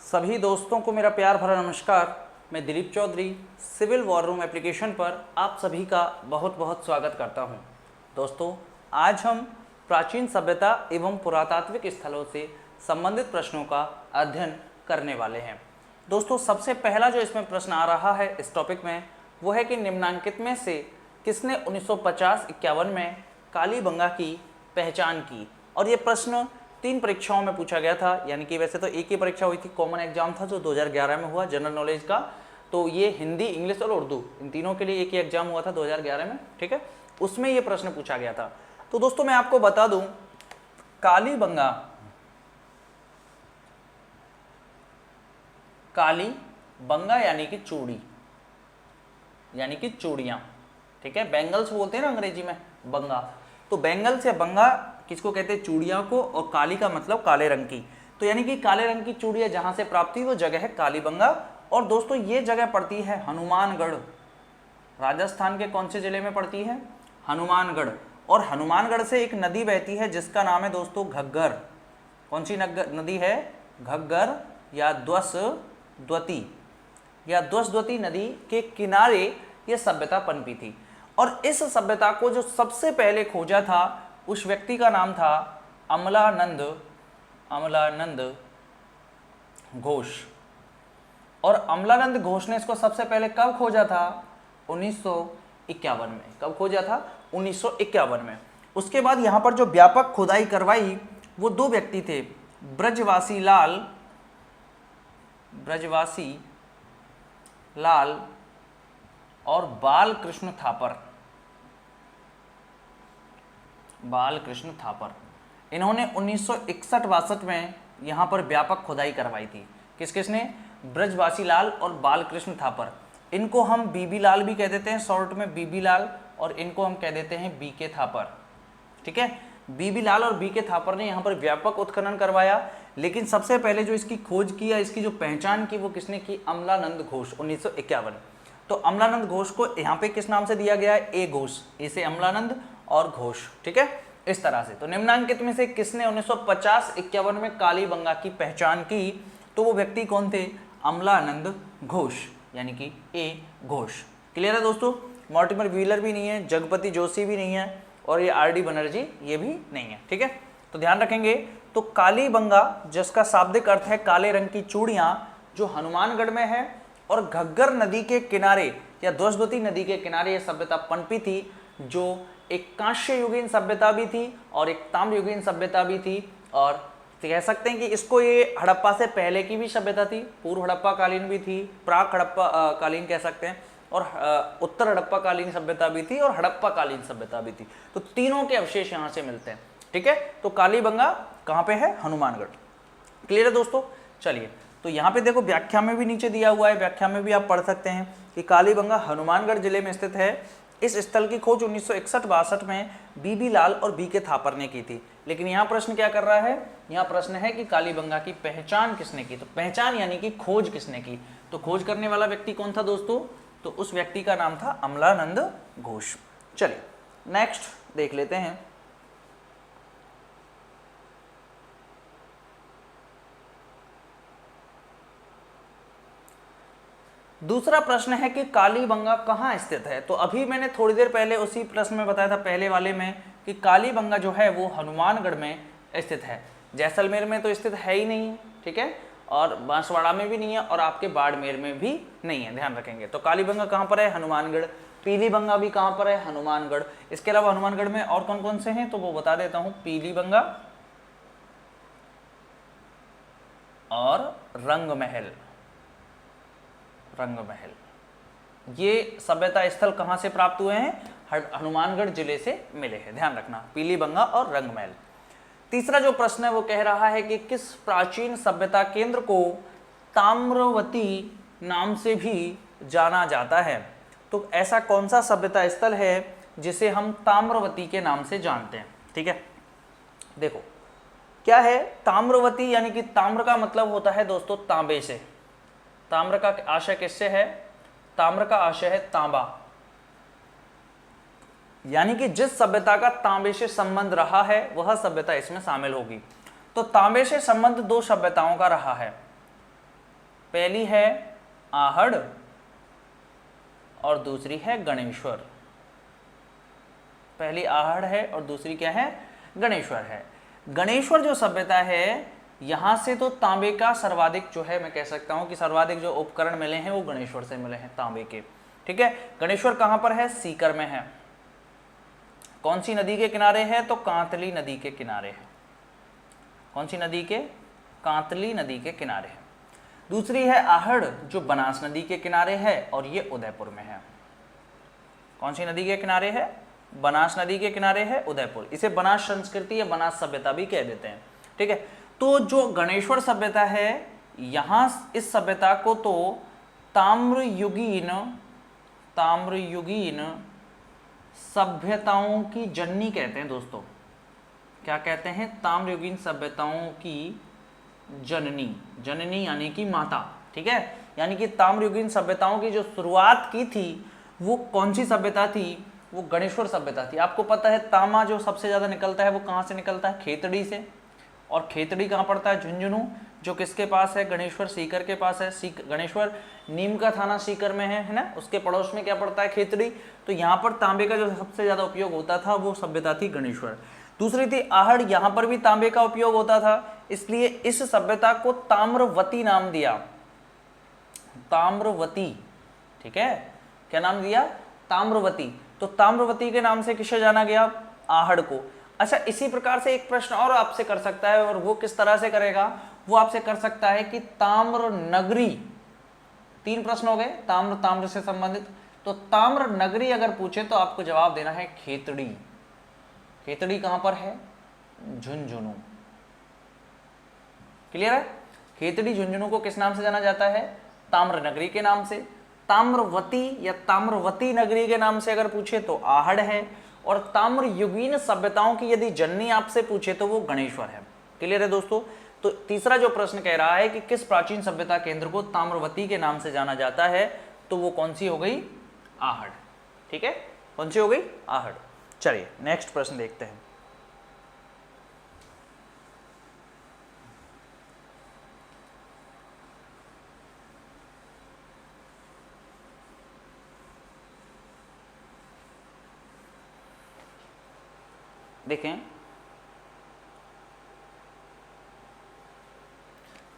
सभी दोस्तों को मेरा प्यार भरा नमस्कार। मैं Dilip Chaudhary civil war room application पर आप सभी का बहुत बहुत स्वागत करता हूं। दोस्तों, आज हम प्राचीन सभ्यता एवं पुरातात्विक स्थलों से संबंधित प्रश्नों का अध्ययन करने वाले हैं। दोस्तों, सबसे पहला जो इसमें प्रश्न आ रहा है इस टॉपिक में वो है कि निम्नांकित में से किसने 1950-51 में कालीबंगा की पहचान की। और ये प्रश्न 3 परीक्षाओं में पूछा गया था, यानी कि वैसे तो एक ही परीक्षा हुई थी, कॉमन एग्जाम था जो 2011 में हुआ जनरल नॉलेज का। तो ये हिंदी, इंग्लिश और उर्दू इन तीनों के लिए एक ही एग्जाम हुआ था 2011 में, ठीक है। उसमें ये प्रश्न पूछा गया था। तो दोस्तों मैं आपको बता दूं, कालीबंगा यानी कि चूड़ी, यानी कि चूड़ियां, ठीक है। बैंगल्स बोलते हैं ना अंग्रेजी में, बंगा। तो बैंगल्स या बंगा किसको कहते हैं? चूड़ियां को। और काली का मतलब काले रंग की। तो यानी कि काले रंग की चूड़ियां जहां से प्राप्त हुई वो जगह है कालीबंगा। और दोस्तों ये जगह पड़ती है हनुमानगढ़। राजस्थान के कौन से जिले में पड़ती है? हनुमानगढ़। और हनुमानगढ़ से एक नदी बहती है जिसका नाम है दोस्तों घग्गर। कौन सी नदी है? घग्गर या द्वसद्वती नदी के किनारे यह सभ्यता पनपी थी। और इस सभ्यता को जो सबसे पहले खोजा था उस व्यक्ति का नाम था अमलानंद घोष। और अमलानंद घोष ने इसको सबसे पहले कब खोजा था? 1951 में। कब खोजा था? 1951 में। उसके बाद यहां पर जो व्यापक खुदाई करवाई वो 2 व्यक्ति थे, ब्रजवासी लाल और बालकृष्ण थापर। इन्होंने 1961-62 में यहां पर व्यापक खुदाई करवाई थी। किसने? ब्रजवासी लाल और बालकृष्ण थापर। इनको हम बीबी लाल भी कह देते हैं, शॉर्ट में बीबी लाल, और इनको हम कह देते हैं बीके थापर, ठीक है। बीबी लाल और बीके थापर ने यहाँ पर व्यापक उत्खनन करवाया। लेकिन सबसे पहले जो इसकी खोज की या इसकी जो पहचान की वो किसने की? अमलानंद घोष, 1951। तो अमलानंद घोष को यहाँ पे किस नाम से दिया गया है? ए घोष। ए से अमलानंद और घोष, ठीक है, इस तरह से। तो निम्नांकित में से किसने 1950-51 में कालीबंगा की पहचान की? तो वो व्यक्ति कौन थे? अमलानंद घोष, यानी कि ए घोष। क्लियर है दोस्तों? मॉर्टिमर व्हीलर भी नहीं है, जगपति जोशी भी नहीं है, और ये आर डी बनर्जी ये भी नहीं है, ठीक है। तो ध्यान रखेंगे। तो कालीबंगा जिसका शाब्दिक अर्थ है काले रंग की चूड़ियां, जो हनुमानगढ़ में है, और घग्गर नदी के किनारे या द्वसद्वती नदी के किनारे यह सभ्यता पनपी थी, जो एक कांस्य युगीन सभ्यता भी थी और एक ताम्र युगीन सभ्यता भी थी। और कह सकते हैं कि इसको ये हड़प्पा से पहले की भी सभ्यता थी, पूर्व हड़प्पा कालीन भी थी, प्राक हड़प्पा कालीन कह सकते हैं, और उत्तर हड़प्पा कालीन सभ्यता भी थी, और हड़प्पा कालीन सभ्यता भी थी। तो तीनों के अवशेष यहाँ से मिलते हैं, ठीक है। तो कालीबंगा कहाँ पे है? हनुमानगढ़। क्लियर है दोस्तों? चलिए, तो यहाँ पे देखो व्याख्या में भी नीचे दिया हुआ है, व्याख्या में भी आप पढ़ सकते हैं कि कालीबंगा हनुमानगढ़ जिले में स्थित है। इस स्थल की खोज 1961-62 में बीबी लाल और बीके थापर ने की थी। लेकिन यहाँ प्रश्न क्या कर रहा है? यहाँ प्रश्न है कि कालीबंगा की पहचान किसने की। तो पहचान यानी कि खोज किसने की? तो खोज करने वाला व्यक्ति कौन था दोस्तों? तो उस व्यक्ति का नाम था अमलानंद घोष। चलिए नेक्स्ट देख लेते हैं। दूसरा प्रश्न है कि कालीबंगा कहाँ स्थित है। तो अभी मैंने थोड़ी देर पहले उसी प्रश्न में बताया था, पहले वाले में, कि कालीबंगा जो है वो हनुमानगढ़ में स्थित है। जैसलमेर में तो स्थित है ही नहीं, ठीक है, और बांसवाड़ा में भी नहीं है, और आपके बाड़मेर में भी नहीं है, ध्यान रखेंगे। तो कालीबंगा कहाँ पर है? हनुमानगढ़। पीलीबंगा भी कहाँ पर है? हनुमानगढ़। इसके अलावा हनुमानगढ़ में और कौन कौन से हैं तो वो बता देता हूँ। पीलीबंगा और रंगमहल। ये सभ्यता स्थल कहाँ से प्राप्त हुए हैं? हनुमानगढ़ जिले से मिले हैं, ध्यान रखना, पीलीबंगा और रंगमहल। तीसरा जो प्रश्न है वो कह रहा है कि किस प्राचीन सभ्यता केंद्र को ताम्रवती नाम से भी जाना जाता है। तो ऐसा कौन सा सभ्यता स्थल है जिसे हम ताम्रवती के नाम से जानते हैं, ठीक है। देखो क्या है ताम्रवती, यानी कि ताम्र का मतलब होता है दोस्तों तांबे से। ताम्र का आशय किससे है? ताम्र का आशय है तांबा, यानी कि जिस सभ्यता का तांबे से संबंध रहा है वह सभ्यता इसमें शामिल होगी। तो तांबे से संबंध 2 सभ्यताओं का रहा है। पहली है आहड़ और दूसरी है गणेश्वर। पहली आहड़ है और दूसरी क्या है, गणेश्वर है। गणेश्वर जो सभ्यता है यहां से तो तांबे का सर्वाधिक जो है, मैं कह सकता हूं कि सर्वाधिक जो उपकरण मिले हैं वो गणेश्वर से मिले हैं, तांबे के। ठीक है, गणेश्वर कहां पर है, सीकर में है। कौन सी नदी के किनारे है, तो कांतली नदी के किनारे है। कौन सी नदी के, कांतली नदी के किनारे है। दूसरी है आहड़ जो बनास नदी के किनारे है और ये उदयपुर में है। कौन सी नदी के किनारे है, बनास नदी के किनारे है, उदयपुर। इसे बनास संस्कृति या बनास सभ्यता भी कह देते हैं। ठीक है, तो जो गणेश्वर सभ्यता है यहां इस सभ्यता को तो ताम्रयुगीन सभ्यताओं की जननी कहते हैं दोस्तों। क्या कहते हैं, ताम्रयुगीन सभ्यताओं की जननी, जननी यानी कि माता। ठीक है, यानी कि ताम्रयुगीन सभ्यताओं की जो शुरुआत की थी वो कौन सी सभ्यता थी, वो गणेश्वर सभ्यता थी। आपको पता है तांबा जो सबसे ज्यादा निकलता है वो कहाँ से निकलता है, खेतड़ी से। और खेतड़ी कहाँ पड़ता है, झुंझुनू, जो किसके पास है, गणेश्वर सीकर के पास है। गणेश्वर नीम का थाना सीकर में है ना, उसके पड़ोस में क्या पड़ता है, खेतड़ी। तो यहाँ पर तांबे का जो सबसे ज्यादा उपयोग होता था वो सभ्यता थी गणेश्वर। दूसरी थी आहड़, यहाँ पर भी तांबे का उपयोग होता था, इसलिए इस सभ्यता को ताम्रवती नाम दिया, ताम्रवती। ठीक है, क्या नाम दिया, ताम्रवती। तो ताम्रवती के नाम से किसे जाना गया, आहड़ को। अच्छा, इसी प्रकार से एक प्रश्न और आपसे कर सकता है, और वो किस तरह से करेगा, वो आपसे कर सकता है कि ताम्र नगरी, 3 प्रश्न हो गए ताम्र से संबंधित। तो ताम्र नगरी अगर पूछे तो आपको जवाब देना है खेतड़ी। खेतड़ी कहां पर है, झुंझुनू। क्लियर है, खेतड़ी झुंझुनू को किस नाम से जाना जाता है, ताम्र नगरी के नाम से। ताम्रवती या ताम्रवती नगरी के नाम से अगर पूछे तो आहड़ है, और ताम्रयुगीन सभ्यताओं की यदि जननी आपसे पूछे तो वो गणेश्वर है। क्लियर है दोस्तों। तो तीसरा जो प्रश्न कह रहा है कि किस प्राचीन सभ्यता केंद्र को ताम्रवती के नाम से जाना जाता है, तो वो कौन सी हो गई, आहड़। ठीक है, कौन सी हो गई, आहड़। चलिए नेक्स्ट प्रश्न देखते हैं। देखें,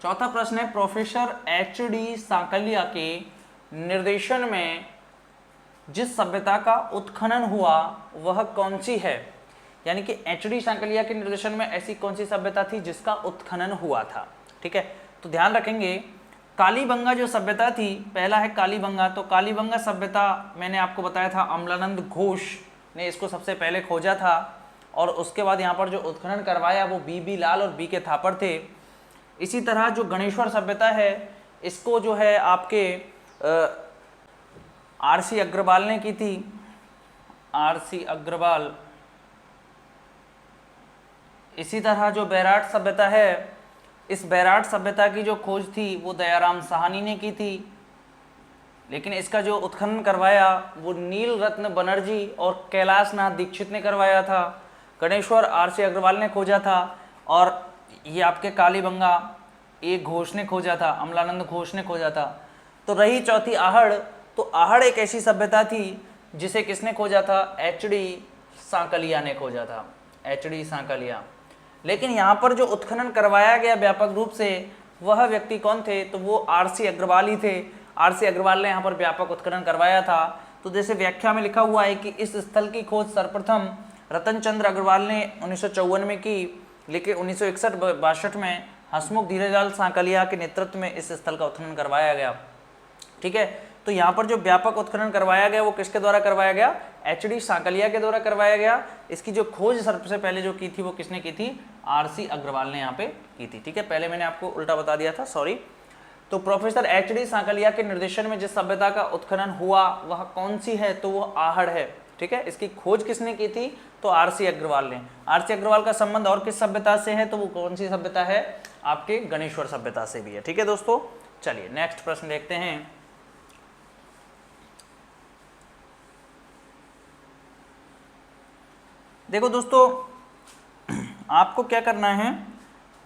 चौथा प्रश्न है, प्रोफेसर एच.डी. सांकलिया के निर्देशन में जिस सभ्यता का उत्खनन हुआ वह कौन सी है। यानी कि एच.डी. सांकलिया के निर्देशन में ऐसी कौन सी सभ्यता थी जिसका उत्खनन हुआ था। ठीक है, तो ध्यान रखेंगे, कालीबंगा जो सभ्यता थी, पहला है कालीबंगा। तो कालीबंगा सभ्यता मैंने आपको बताया था अमलानंद घोष ने इसको सबसे पहले खोजा था, और उसके बाद यहाँ पर जो उत्खनन करवाया वो बी लाल और बी थापर थे। इसी तरह जो गणेश्वर सभ्यता है इसको जो है आपके आर.सी. अग्रवाल ने की थी, आर.सी. अग्रवाल। इसी तरह जो बैराट सभ्यता है, इस बैराट सभ्यता की जो खोज थी वो दयाराम साहनी ने की थी, लेकिन इसका जो उत्खनन करवाया वो नील रत्न बनर्जी और कैलाश नाथ दीक्षित ने करवाया था। गणेश्वर आर.सी. अग्रवाल ने खोजा था, और ये आपके कालीबंगा एक घोष ने खोजा था, अमलानंद घोष ने खोजा था। तो रही चौथी आहड़। तो आहड़ एक ऐसी सभ्यता थी जिसे किसने खोजा था, एच.डी. सांकलिया ने खोजा था, एच.डी. सांकलिया। लेकिन यहाँ पर जो उत्खनन करवाया गया व्यापक रूप से, वह व्यक्ति कौन थे, तो वो आर.सी. अग्रवाल ही थे। आर.सी. अग्रवाल ने यहाँ पर व्यापक उत्खनन करवाया था। तो जैसे व्याख्या में लिखा हुआ है कि इस स्थल की खोज सर्वप्रथम रतन चंद्र अग्रवाल ने 1954 में की, लेकिन 1961-62 में हसमुख धीरेलाल सांकलिया के नेतृत्व में इस स्थल का उत्खनन करवाया गया। ठीक है, तो यहाँ पर जो व्यापक उत्खनन करवाया गया वो किसके द्वारा करवाया गया, एच.डी. सांकलिया के द्वारा करवाया गया। इसकी जो खोज सबसे पहले जो की थी वो किसने की थी, आर.सी. अग्रवाल ने यहाँ पे की थी। ठीक है, पहले मैंने आपको उल्टा बता दिया था, सॉरी। तो प्रोफेसर एच.डी. सांकलिया के निर्देशन में जिस सभ्यता का उत्खनन हुआ वह कौन सी है, तो वो आहड़ है। ठीक है, इसकी खोज किसने की थी, तो आर.सी. अग्रवाल ने। आर.सी. अग्रवाल का संबंध और किस सभ्यता से है, तो वो कौन सी सभ्यता है, आपके गणेश्वर सभ्यता से भी है। ठीक है दोस्तों, चलिए नेक्स्ट प्रश्न देखते हैं। देखो दोस्तों, आपको क्या करना है,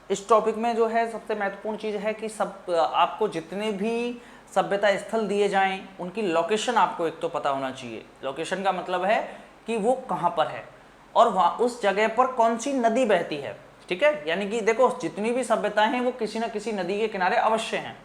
इस टॉपिक में जो है सबसे महत्वपूर्ण चीज़ है कि सब आपको जितने भी सभ्यता स्थल दिए जाएं उनकी लोकेशन आपको एक तो पता होना चाहिए। लोकेशन का मतलब है कि वो कहाँ पर है और वहाँ उस जगह पर कौन सी नदी बहती है, ठीक है। यानी कि देखो जितनी भी सभ्यताएं हैं वो किसी न किसी नदी के किनारे अवश्य हैं,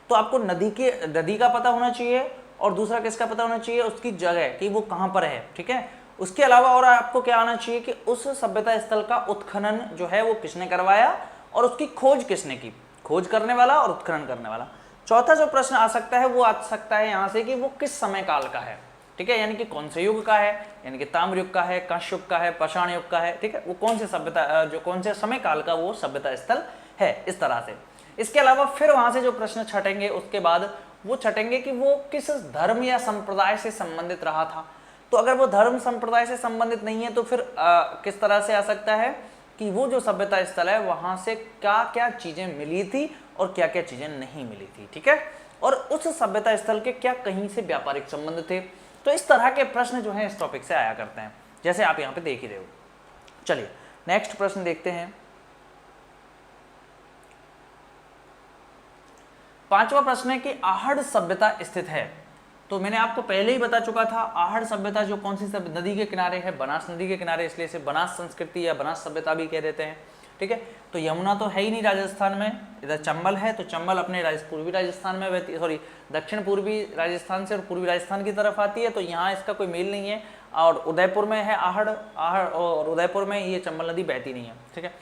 तो आपको नदी का पता होना चाहिए और दूसरा किसका पता होना चाहिए, उसकी जगह कि वो कहाँ पर है, ठीक है। उसके अलावा और आपको क्या आना चाहिए कि उस सभ्यता स्थल का उत्खनन जो है वो किसने करवाया और उसकी खोज किसने की, खोज करने वाला और उत्खनन करने वाला। चौथा जो प्रश्न आ सकता है वो आ सकता है यहाँ से कि वो किस समय काल का है, ठीक है, यानी कि कौन से युग का है, यानी कि ताम्र युग का है, कांस्य युग का है, पाषाण युग का है, ठीक है, वो कौन से सभ्यता जो कौन से समय काल का वो सभ्यता स्थल है, इस तरह से। इसके अलावा फिर वहां से जो प्रश्न छटेंगे उसके बाद वो छटेंगे कि वो किस धर्म या संप्रदाय से संबंधित रहा था। तो अगर वो धर्म संप्रदाय से संबंधित नहीं है तो फिर किस तरह से आ सकता है कि वो जो सभ्यता स्थल है वहां से क्या क्या चीजें मिली थी और क्या क्या चीजें नहीं मिली थी, ठीक है, और उस सभ्यता स्थल के क्या कहीं से व्यापारिक संबंध थे। तो इस तरह के प्रश्न जो है इस टॉपिक से आया करते हैं, जैसे आप यहाँ पे देख ही रहे हो। चलिए नेक्स्ट प्रश्न देखते हैं। पांचवा प्रश्न है कि आहड़ सभ्यता स्थित है। तो मैंने आपको पहले ही बता चुका था आहड़ सभ्यता जो कौन सी नदी के किनारे है, बनास नदी के किनारे, इसलिए इसे बनास संस्कृति या बनास सभ्यता भी कह देते हैं, ठीक है। तो यमुना तो है ही नहीं राजस्थान में, इधर चंबल है, तो चंबल अपने पूर्वी राजस्थान में बहती, सॉरी दक्षिण पूर्वी राजस्थान से और पूर्वी राजस्थान की तरफ आती है, तो यहाँ इसका कोई मेल नहीं है। और उदयपुर में है आहड़ और उदयपुर में ये चंबल नदी बहती नहीं है, ठीक है।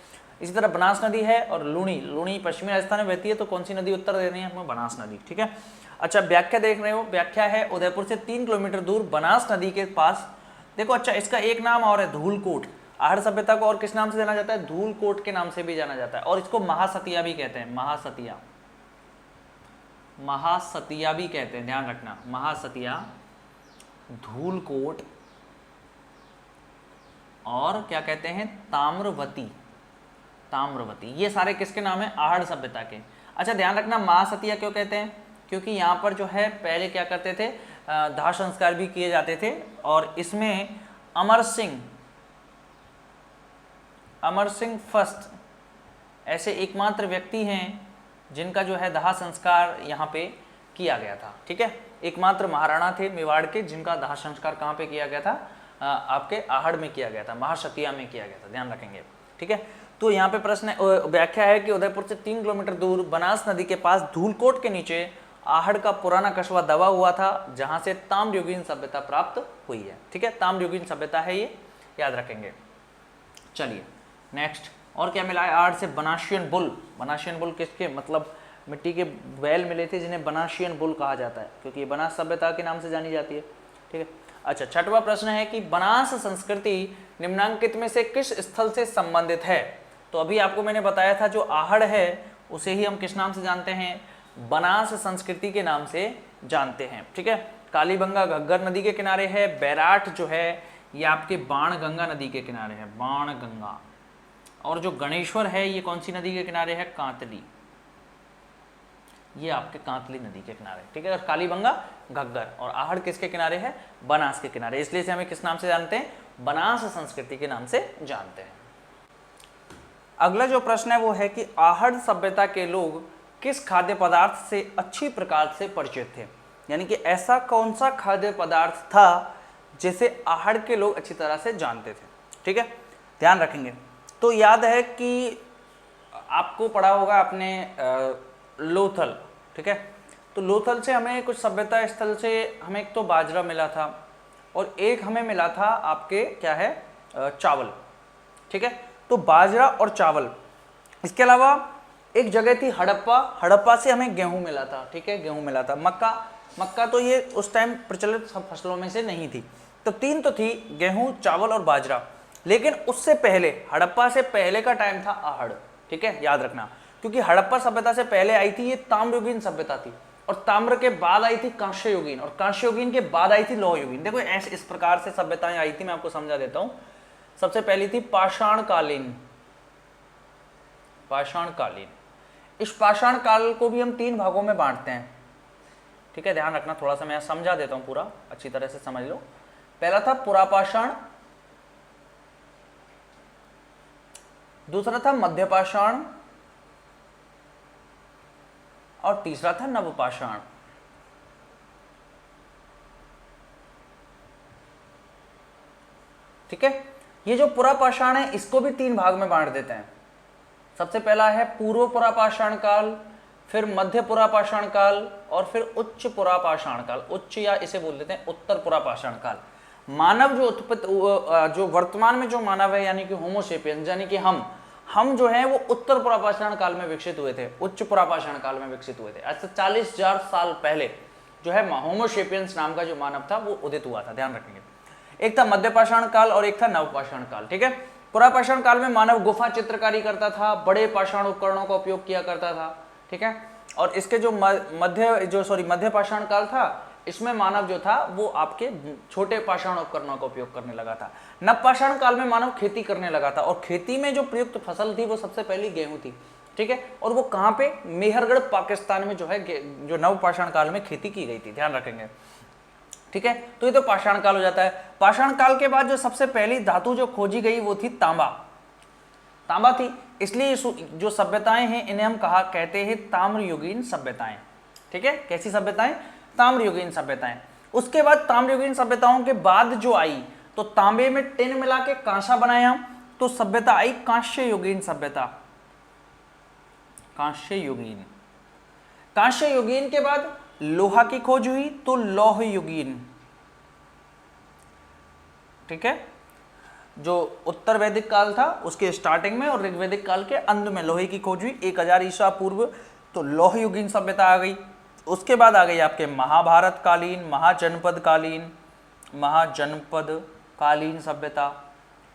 इसी तरह बनास नदी है और लूणी पश्चिमी राजस्थान में बहती है, तो कौन सी नदी उत्तर दे रही है हमें, बनास नदी, ठीक है। अच्छा व्याख्या देख रहे हो, व्याख्या है उदयपुर से 3 किलोमीटर दूर बनास नदी के पास। देखो अच्छा इसका एक नाम और है धूलकोट। आहड़ सभ्यता को और किस नाम से जाना जाता है, धूलकोट के नाम से भी जाना जाता है, और इसको महासतिया भी कहते हैं, महासतिया भी कहते हैं, ध्यान रखना, महासतिया, धूलकोट और क्या कहते हैं ताम्रवती, ये सारे किसके नाम है, आहड़ सभ्यता के। अच्छा ध्यान रखना महासतिया क्यों कहते हैं, क्योंकि यहाँ पर जो है पहले क्या करते थे, दाह संस्कार भी किए जाते थे, और इसमें अमर सिंह फर्स्ट ऐसे एकमात्र व्यक्ति हैं जिनका जो है दाह संस्कार यहाँ पे किया गया था, ठीक है। एकमात्र महाराणा थे मेवाड़ के जिनका दाह संस्कार कहाँ पे किया गया था, आपके आहड़ में किया गया था, महासतिया में किया गया था, ध्यान रखेंगे, ठीक है। तो यहाँ पे प्रश्न व्याख्या है कि उदयपुर से 3 किलोमीटर दूर बनास नदी के पास धूलकोट के नीचे आहड़ का पुराना कस्बा दबा हुआ था, जहां से ताम्रयुगीन सभ्यता प्राप्त हुई है, ठीक है, ताम्रयुगीन सभ्यता है ये, याद रखेंगे। चलिए नेक्स्ट, और क्या मिला है आहड़ से, बनाशियन बुल किसके, मतलब मिट्टी के बैल मिले थे जिन्हें बनाशियन बुल कहा जाता है, क्योंकि ये बनास सभ्यता के नाम से जानी जाती है, ठीक है। अच्छा छठवां प्रश्न है कि बनास संस्कृति निम्नांकित में से किस स्थल से संबंधित है। तो अभी आपको मैंने बताया था जो आहड़ है उसे ही हम किस नाम से जानते हैं, बनास संस्कृति के नाम से जानते हैं, ठीक है। कालीबंगा घग्गर नदी के किनारे है, बैराठ जो है ये आपके बाणगंगा नदी के किनारे है, बाणगंगा, और जो गणेश्वर है ये कौन सी नदी के किनारे है, कांतली, ये आपके कांतली नदी के किनारे, ठीक है। और कालीबंगा घग्गर, और आहड़ किसके किनारे है, बनास के किनारे, इसलिए से हमें किस नाम से जानते हैं, बनास संस्कृति के नाम से जानते हैं। अगला जो प्रश्न है वो है कि आहड़ सभ्यता के लोग किस खाद्य पदार्थ से अच्छी प्रकार से परिचित थे, यानी कि ऐसा कौन सा खाद्य पदार्थ था जिसे आहड़ के लोग अच्छी तरह से जानते थे, ठीक है, ध्यान रखेंगे। तो याद है कि आपको पढ़ा होगा आपने लोथल, ठीक है। तो लोथल से हमें कुछ सभ्यता स्थल से हमें एक तो बाजरा मिला था और एक हमें मिला था आपके क्या है चावल, ठीक है। तो बाजरा और चावल, इसके अलावा एक जगह थी हड़प्पा से हमें गेहूं मिला था, ठीक है, गेहूं मिला था। मक्का तो ये उस टाइम प्रचलित सब फसलों में से नहीं थी। तो 3 तो थी, गेहूं, चावल और बाजरा। लेकिन उससे पहले, हड़प्पा से पहले का टाइम था आहड़, ठीक है, याद रखना, क्योंकि हड़प्पा सभ्यता से पहले आई थी ये ताम्रयुगीन सभ्यता थी, और ताम्र के बाद आई थी कांस्ययुगीन, और कांस्ययुगीन के बाद आई थी लौहयुगीन। देखो ऐसे इस प्रकार से सभ्यताएं आई थी, मैं आपको समझा देता हूं। सबसे पहली थी पाषाणकालीन। इस पाषाण काल को भी हम 3 भागों में बांटते हैं, ठीक है, ध्यान रखना, थोड़ा सा मैं समझा देता हूं, पूरा अच्छी तरह से समझ लो। पहला था पुरापाषाण, दूसरा था मध्यपाषाण, और तीसरा था नवपाषाण। ठीक है, ये जो पुरापाषाण है इसको भी 3 भाग में बांट देते हैं। सबसे पहला है पूर्व पुरापाषाण काल, फिर मध्य पुरापाषाण काल और फिर उच्च पुरापाषाण काल। उच्च या इसे बोल देते हैं उत्तर पुरापाषाण काल। मानव जो जो वर्तमान में जो मानव है यानी कि होमो सेपियंस यानी कि हम जो है वो उत्तर पुरापाषाण काल में विकसित हुए थे, उच्च पुरापाषाण काल में विकसित हुए थे। आज से 40,000 साल पहले जो है होमो सेपियंस नाम का जो मानव था वो उदित हुआ था, ध्यान रखेंगे। एक था मध्यपाषाण काल और एक था नवपाषाण काल। ठीक है, पुरापाषाण काल में मानव गुफा चित्रकारी करता था, बड़े पाषाण उपकरणों का उपयोग किया करता था। ठीक है, और इसके जो मध्यपाषाण काल था इसमें मानव जो था वो आपके छोटे पाषाण उपकरणों का उपयोग करने लगा था। नवपाषाण काल में मानव खेती करने लगा था और खेती में जो प्रयुक्त फसल थी वो सबसे पहली गेहूं थी। ठीक है, और वो कहाँ पे, मेहरगढ़ पाकिस्तान में जो है जो नवपाषाण काल में खेती की गई थी, ध्यान रखेंगे। ठीक है, तो ये तो पाषाण काल हो जाता है। पाषाण काल के बाद जो सबसे पहली धातु जो खोजी गई वो थी तांबा थी, इसलिए जो सभ्यताएं हैं इन्हें हम कहते हैं ताम्रयुगीन सभ्यताएं। ठीक है, कैसी सभ्यताएं, ताम्रयुगीन सभ्यताएं। उसके बाद ताम्रयुगीन सभ्यताओं के बाद जो आई तो तांबे में टिन मिला के कांसा बनाया तो सभ्यता आई कांस्ययुगीन सभ्यता। कांस्ययुगीन के बाद लोहा की खोज हुई तो लौहयुगीन। ठीक है, जो उत्तर वैदिक काल था उसके स्टार्टिंग में और ऋग्वैदिक काल के अंत में लोहे की खोज हुई 1000 ईसा पूर्व, तो लौहयुगीन सभ्यता आ गई। उसके बाद आ गई आपके महाभारत कालीन, महाजनपद कालीन सभ्यता।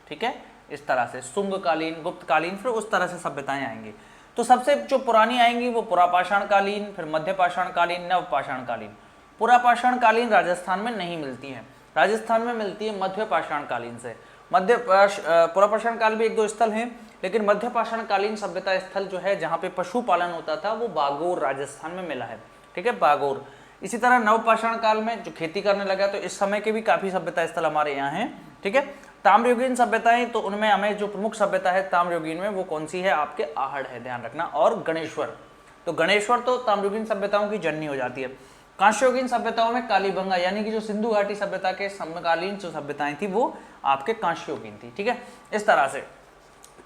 ठीक है, इस तरह से शुंग कालीन, गुप्त कालीन, फिर उस तरह से सभ्यताएं आएंगी। तो सबसे जो पुरानी आएंगी वो पुरापाषाण कालीन, फिर मध्यपाषाण कालीन, नवपाषाण कालीन। पुरापाषाण कालीन राजस्थान में नहीं मिलती है, राजस्थान में मिलती है मध्यपाषाण कालीन से। पुरापाषाण काल भी 1-2 स्थल हैं, लेकिन मध्यपाषाण कालीन सभ्यता स्थल जो है जहाँ पे पशुपालन होता था वो बागोर राजस्थान में मिला है। ठीक है, बागोर। इसी तरह नवपाषाण काल में जो खेती करने लगा तो इस समय के भी काफी सभ्यता स्थल हमारे यहाँ हैं। ठीक है, ताम्रयुगीन सभ्यताएं, तो उनमें हमें जो प्रमुख सभ्यता है ताम्रयुगीन में वो कौन सी है, आपके आहड़ है, ध्यान रखना, और गणेश्वर। तो गणेश्वर तो ताम्रयुगीन सभ्यताओं की जननी हो जाती है। कांस्ययुगीन सभ्यताओं में कालीबंगा यानी कि जो सिंधु घाटी सभ्यता के समकालीन जो सभ्यताएं थी वो आपके कांस्ययुगीन थी। ठीक है, इस तरह से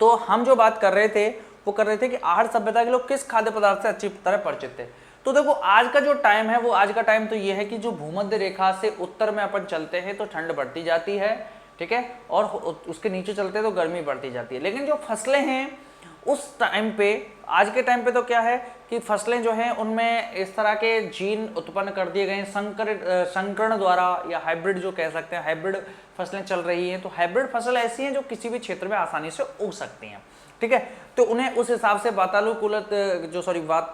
तो हम जो बात कर रहे थे वो कर रहे थे कि आहड़ सभ्यता के लोग किस खाद्य पदार्थ से अच्छी तरह परिचित थे। तो देखो आज का जो टाइम है वो आज का टाइम तो ये है कि जो भूमध्य रेखा से उत्तर में अपन चलते हैं तो ठंड बढ़ती जाती है। ठीक है, और उसके नीचे चलते तो गर्मी बढ़ती जाती है। लेकिन जो फसलें हैं उस टाइम पे, आज के टाइम पे तो क्या है कि फसलें जो हैं उनमें इस तरह के जीन उत्पन्न कर दिए गए, संकरण द्वारा या हाइब्रिड जो कह सकते हैं, हाइब्रिड फसलें चल रही हैं। तो हाइब्रिड फसल ऐसी हैं जो किसी भी क्षेत्र में आसानी से उग सकती हैं। ठीक है, तो उन्हें उस हिसाब से वातानुकूलित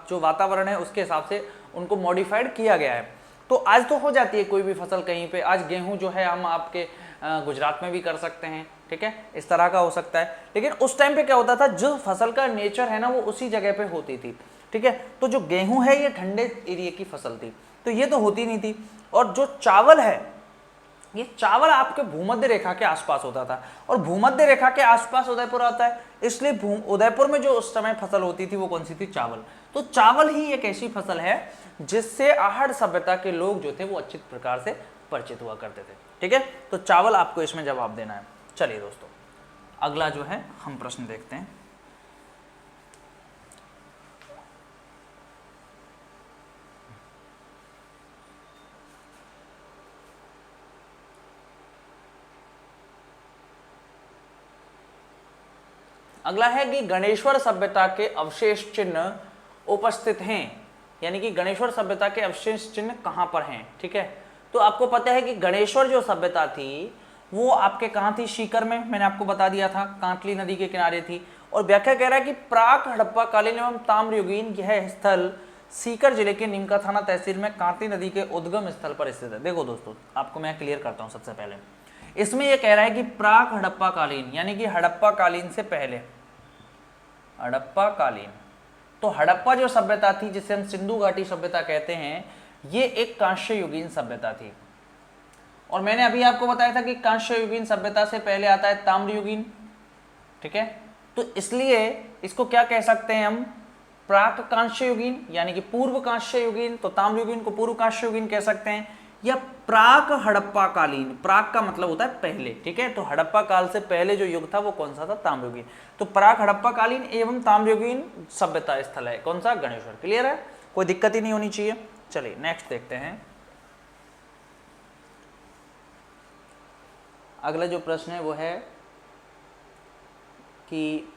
जो वातावरण है उसके हिसाब से उनको मॉडिफाइड किया गया है। तो आज तो हो जाती है कोई भी फसल कहीं पे। आज गेहूं जो है हम आपके गुजरात में भी कर सकते हैं। ठीक है, इस तरह का हो सकता है। लेकिन उस टाइम पे क्या होता था, जो फसल का नेचर है ना वो उसी जगह पे होती थी। ठीक है, तो जो गेहूं है ये ठंडे एरिया की फसल थी, तो ये तो होती नहीं थी। और जो चावल है ये चावल आपके भूमध्य रेखा के आसपास होता था, और भूमध्य रेखा के आसपास उदयपुर आता है, इसलिए उदयपुर में जो उस समय फसल होती थी वो कौन सी थी, चावल। तो चावल ही एक ऐसी फसल है जिससे आहड़ सभ्यता के लोग जो थे वो अच्छी प्रकार से परिचित हुआ करते थे। ठीक है, तो चावल आपको इसमें जवाब देना है। चलिए दोस्तों, अगला जो है हम प्रश्न देखते हैं। अगला है कि गणेश्वर सभ्यता के अवशेष चिन्ह उपस्थित हैं, यानी कि गणेश्वर सभ्यता के अवशेष चिन्ह कहां पर हैं। ठीक है, तो आपको पता है कि गणेश्वर जो सभ्यता थी वो आपके कहां थी, सीकर में, मैंने आपको बता दिया था, कांटली नदी के किनारे थी। और व्याख्या कह रहा है कि प्राक हड़प्पा कालीन एवं ताम्रयुगीन यह स्थल सीकर जिले के नीमका थाना तहसील में कांटली नदी के उद्गम स्थल पर स्थित है। देखो दोस्तों, आपको मैं क्लियर करता हूं। सबसे पहले इसमें यह कह रहा है कि प्राक हड़प्पा कालीन यानी कि हड़प्पा कालीन से पहले, हड़प्पा कालीन, तो हड़प्पा जो सभ्यता थी जिसे हम सिंधु घाटी सभ्यता कहते हैं, ये एक कांस्ययुगीन सभ्यता थी। और मैंने अभी आपको बताया था कि कांस्ययुगीन सभ्यता से पहले आता है ताम्रयुगीन। ठीक है, तो इसलिए इसको क्या कह सकते हैं हम, प्राक कांस्य युगीन यानी कि पूर्व कांस्य युगीन, तो ताम्र युगीन को पूर्व कांस्य युगीन कह सकते हैं, या प्राक हड़प्पा कालीन, प्राक का मतलब होता है पहले, ठीक है, तो हड़प्पा काल से पहले जो युग था वो कौन सा था, ताम्र युगीन। तो प्राक हड़प्पा कालीन एवं ताम्र युगीन सभ्यता स्थल है कौन सा, गणेश्वर। क्लियर है, कोई दिक्कत ही नहीं होनी चाहिए। चलिए नेक्स्ट देखते हैं। अगला जो प्रश्न है वो है कि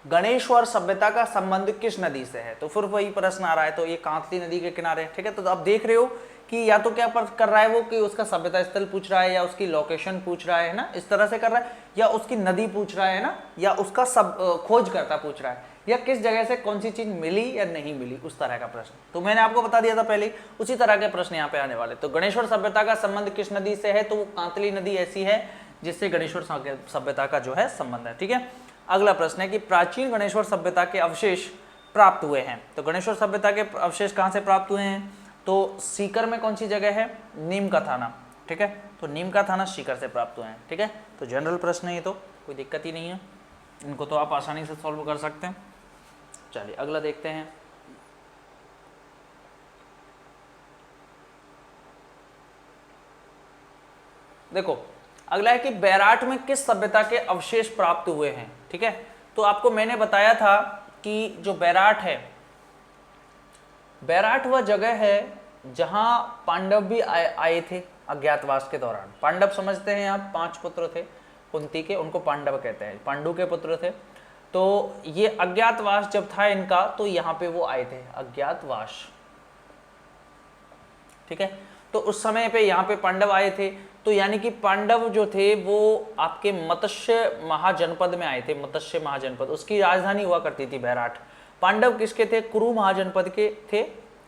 गणेश्वर सभ्यता का संबंध किस नदी से है, तो फिर वही प्रश्न आ रहा है, तो ये कांतली नदी के किनारे, ठीक है। तो आप देख रहे हो कि या तो क्या कर रहा है वो कि उसका सभ्यता स्थल पूछ रहा है, या उसकी लोकेशन पूछ रहा है ना, इस तरह से कर रहा है, या उसकी नदी पूछ रहा है ना, या उसका सब खोजकर्ता पूछ रहा है, या किस जगह से कौन सी चीज मिली या नहीं मिली, उस तरह का प्रश्न। तो मैंने आपको बता दिया था पहले, उसी तरह के प्रश्न यहाँ पे आने वाले। तो गणेश्वर सभ्यता का संबंध किस नदी से है, तो वो कांतली नदी ऐसी है जिससे गणेश्वर सभ्यता का जो है संबंध है, ठीक है। अगला प्रश्न है कि प्राचीन गणेश्वर सभ्यता के अवशेष प्राप्त हुए हैं, तो गणेश्वर सभ्यता के अवशेष कहाँ से प्राप्त हुए हैं, तो सीकर में कौन सी जगह है, नीम का थाना, ठीक है, तो नीम का थाना सीकर से प्राप्त हुए हैं, ठीक है। तो जनरल प्रश्न है ये, तो कोई दिक्कत ही नहीं है, इनको तो आप आसानी से सॉल्व कर सकते हैं। चलिए अगला देखते हैं। देखो अगला है कि बैराट में किस सभ्यता के अवशेष प्राप्त हुए हैं, ठीक है। तो आपको मैंने बताया था कि जो बैराट है, बैराट वह जगह है जहां पांडव भी आए थे अज्ञातवास के दौरान। पांडव समझते हैं आप, 5 पुत्र थे कुंती के, उनको पांडव कहते हैं, पांडु के पुत्र थे। तो ये अज्ञातवास जब था इनका, तो यहाँ पे वो आए थे, अज्ञातवास, ठीक है। तो उस समय पे यहाँ पे पांडव आए थे, तो यानी कि पांडव जो थे वो आपके मत्स्य महाजनपद में आए थे, मत्स्य महाजनपद, उसकी राजधानी हुआ करती थी बैराट। पांडव किसके थे, कुरु महाजनपद के थे,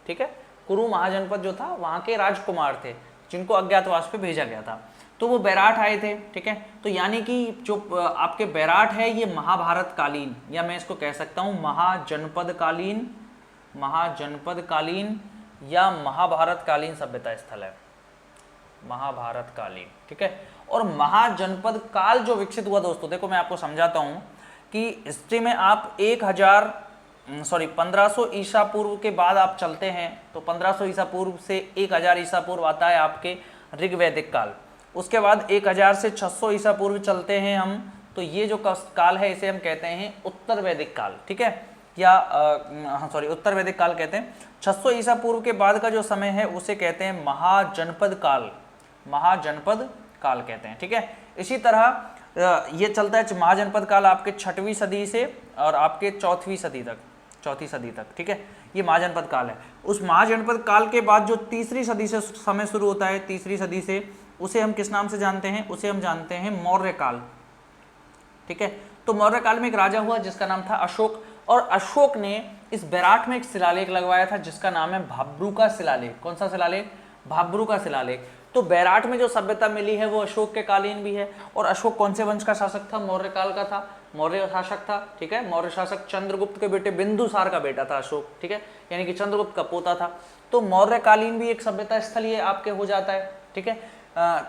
ठीक है। कुरु महाजनपद जो था वहां के राजकुमार थे जिनको अज्ञातवास पे भेजा गया था, तो वो बैराट आए थे, ठीक है। तो यानी कि जो आपके बैराट है ये महाभारत कालीन, या मैं इसको कह सकता हूं महाजनपद कालीन, महाजनपद कालीन या महाभारत कालीन सभ्यता स्थल है, महाभारत कालीन, ठीक है। और महाजनपद काल जो विकसित हुआ दोस्तों, देखो मैं आपको समझाता हूं कि हिस्ट्री में आप 1500 ईसा पूर्व के बाद आप चलते हैं, तो 1500 ईसा पूर्व से 1000 ईसा पूर्व आता है आपके ऋग्वैदिक काल। उसके बाद 1000 से 600 ईसा पूर्व चलते हैं हम, तो ये जो काल है इसे हम कहते हैं उत्तर वैदिक काल, ठीक है, या उत्तर वैदिक काल कहते हैं। 600 ईसा पूर्व के बाद का जो समय है उसे कहते हैं महाजनपद काल, महाजनपद काल कहते हैं, ठीक है। इसी तरह ये चलता है महाजनपद काल आपके 6वीं सदी से और आपके 4वीं सदी तक, 4वीं सदी तक, ठीक है, ये महाजनपद काल है। उस महाजनपद काल के बाद जो 3री सदी से समय शुरू होता है, 3री सदी से, उसे हम किस नाम से जानते हैं, उसे हम जानते हैं मौर्य काल, ठीक है। तो मौर्य काल में एक राजा हुआ जिसका नाम था अशोक, और अशोक ने इस बैराट में एक शिलालेख लगवाया था जिसका नाम है भाब्रू का शिलालेख। कौन सा शिलालेख, भाब्रू का शिलालेख। तो बैराट में जो सभ्यता मिली है वो अशोक के कालीन भी है, और अशोक कौन से वंश का शासक था, मौर्य काल का था, मौर्य शासक था, ठीक है। मौर्य शासक चंद्रगुप्त के बेटे बिंदुसार का बेटा था अशोक, ठीक है, यानी कि चंद्रगुप्त का पोता था। तो मौर्य कालीन भी एक सभ्यता स्थल ये आपके हो जाता है, ठीक है।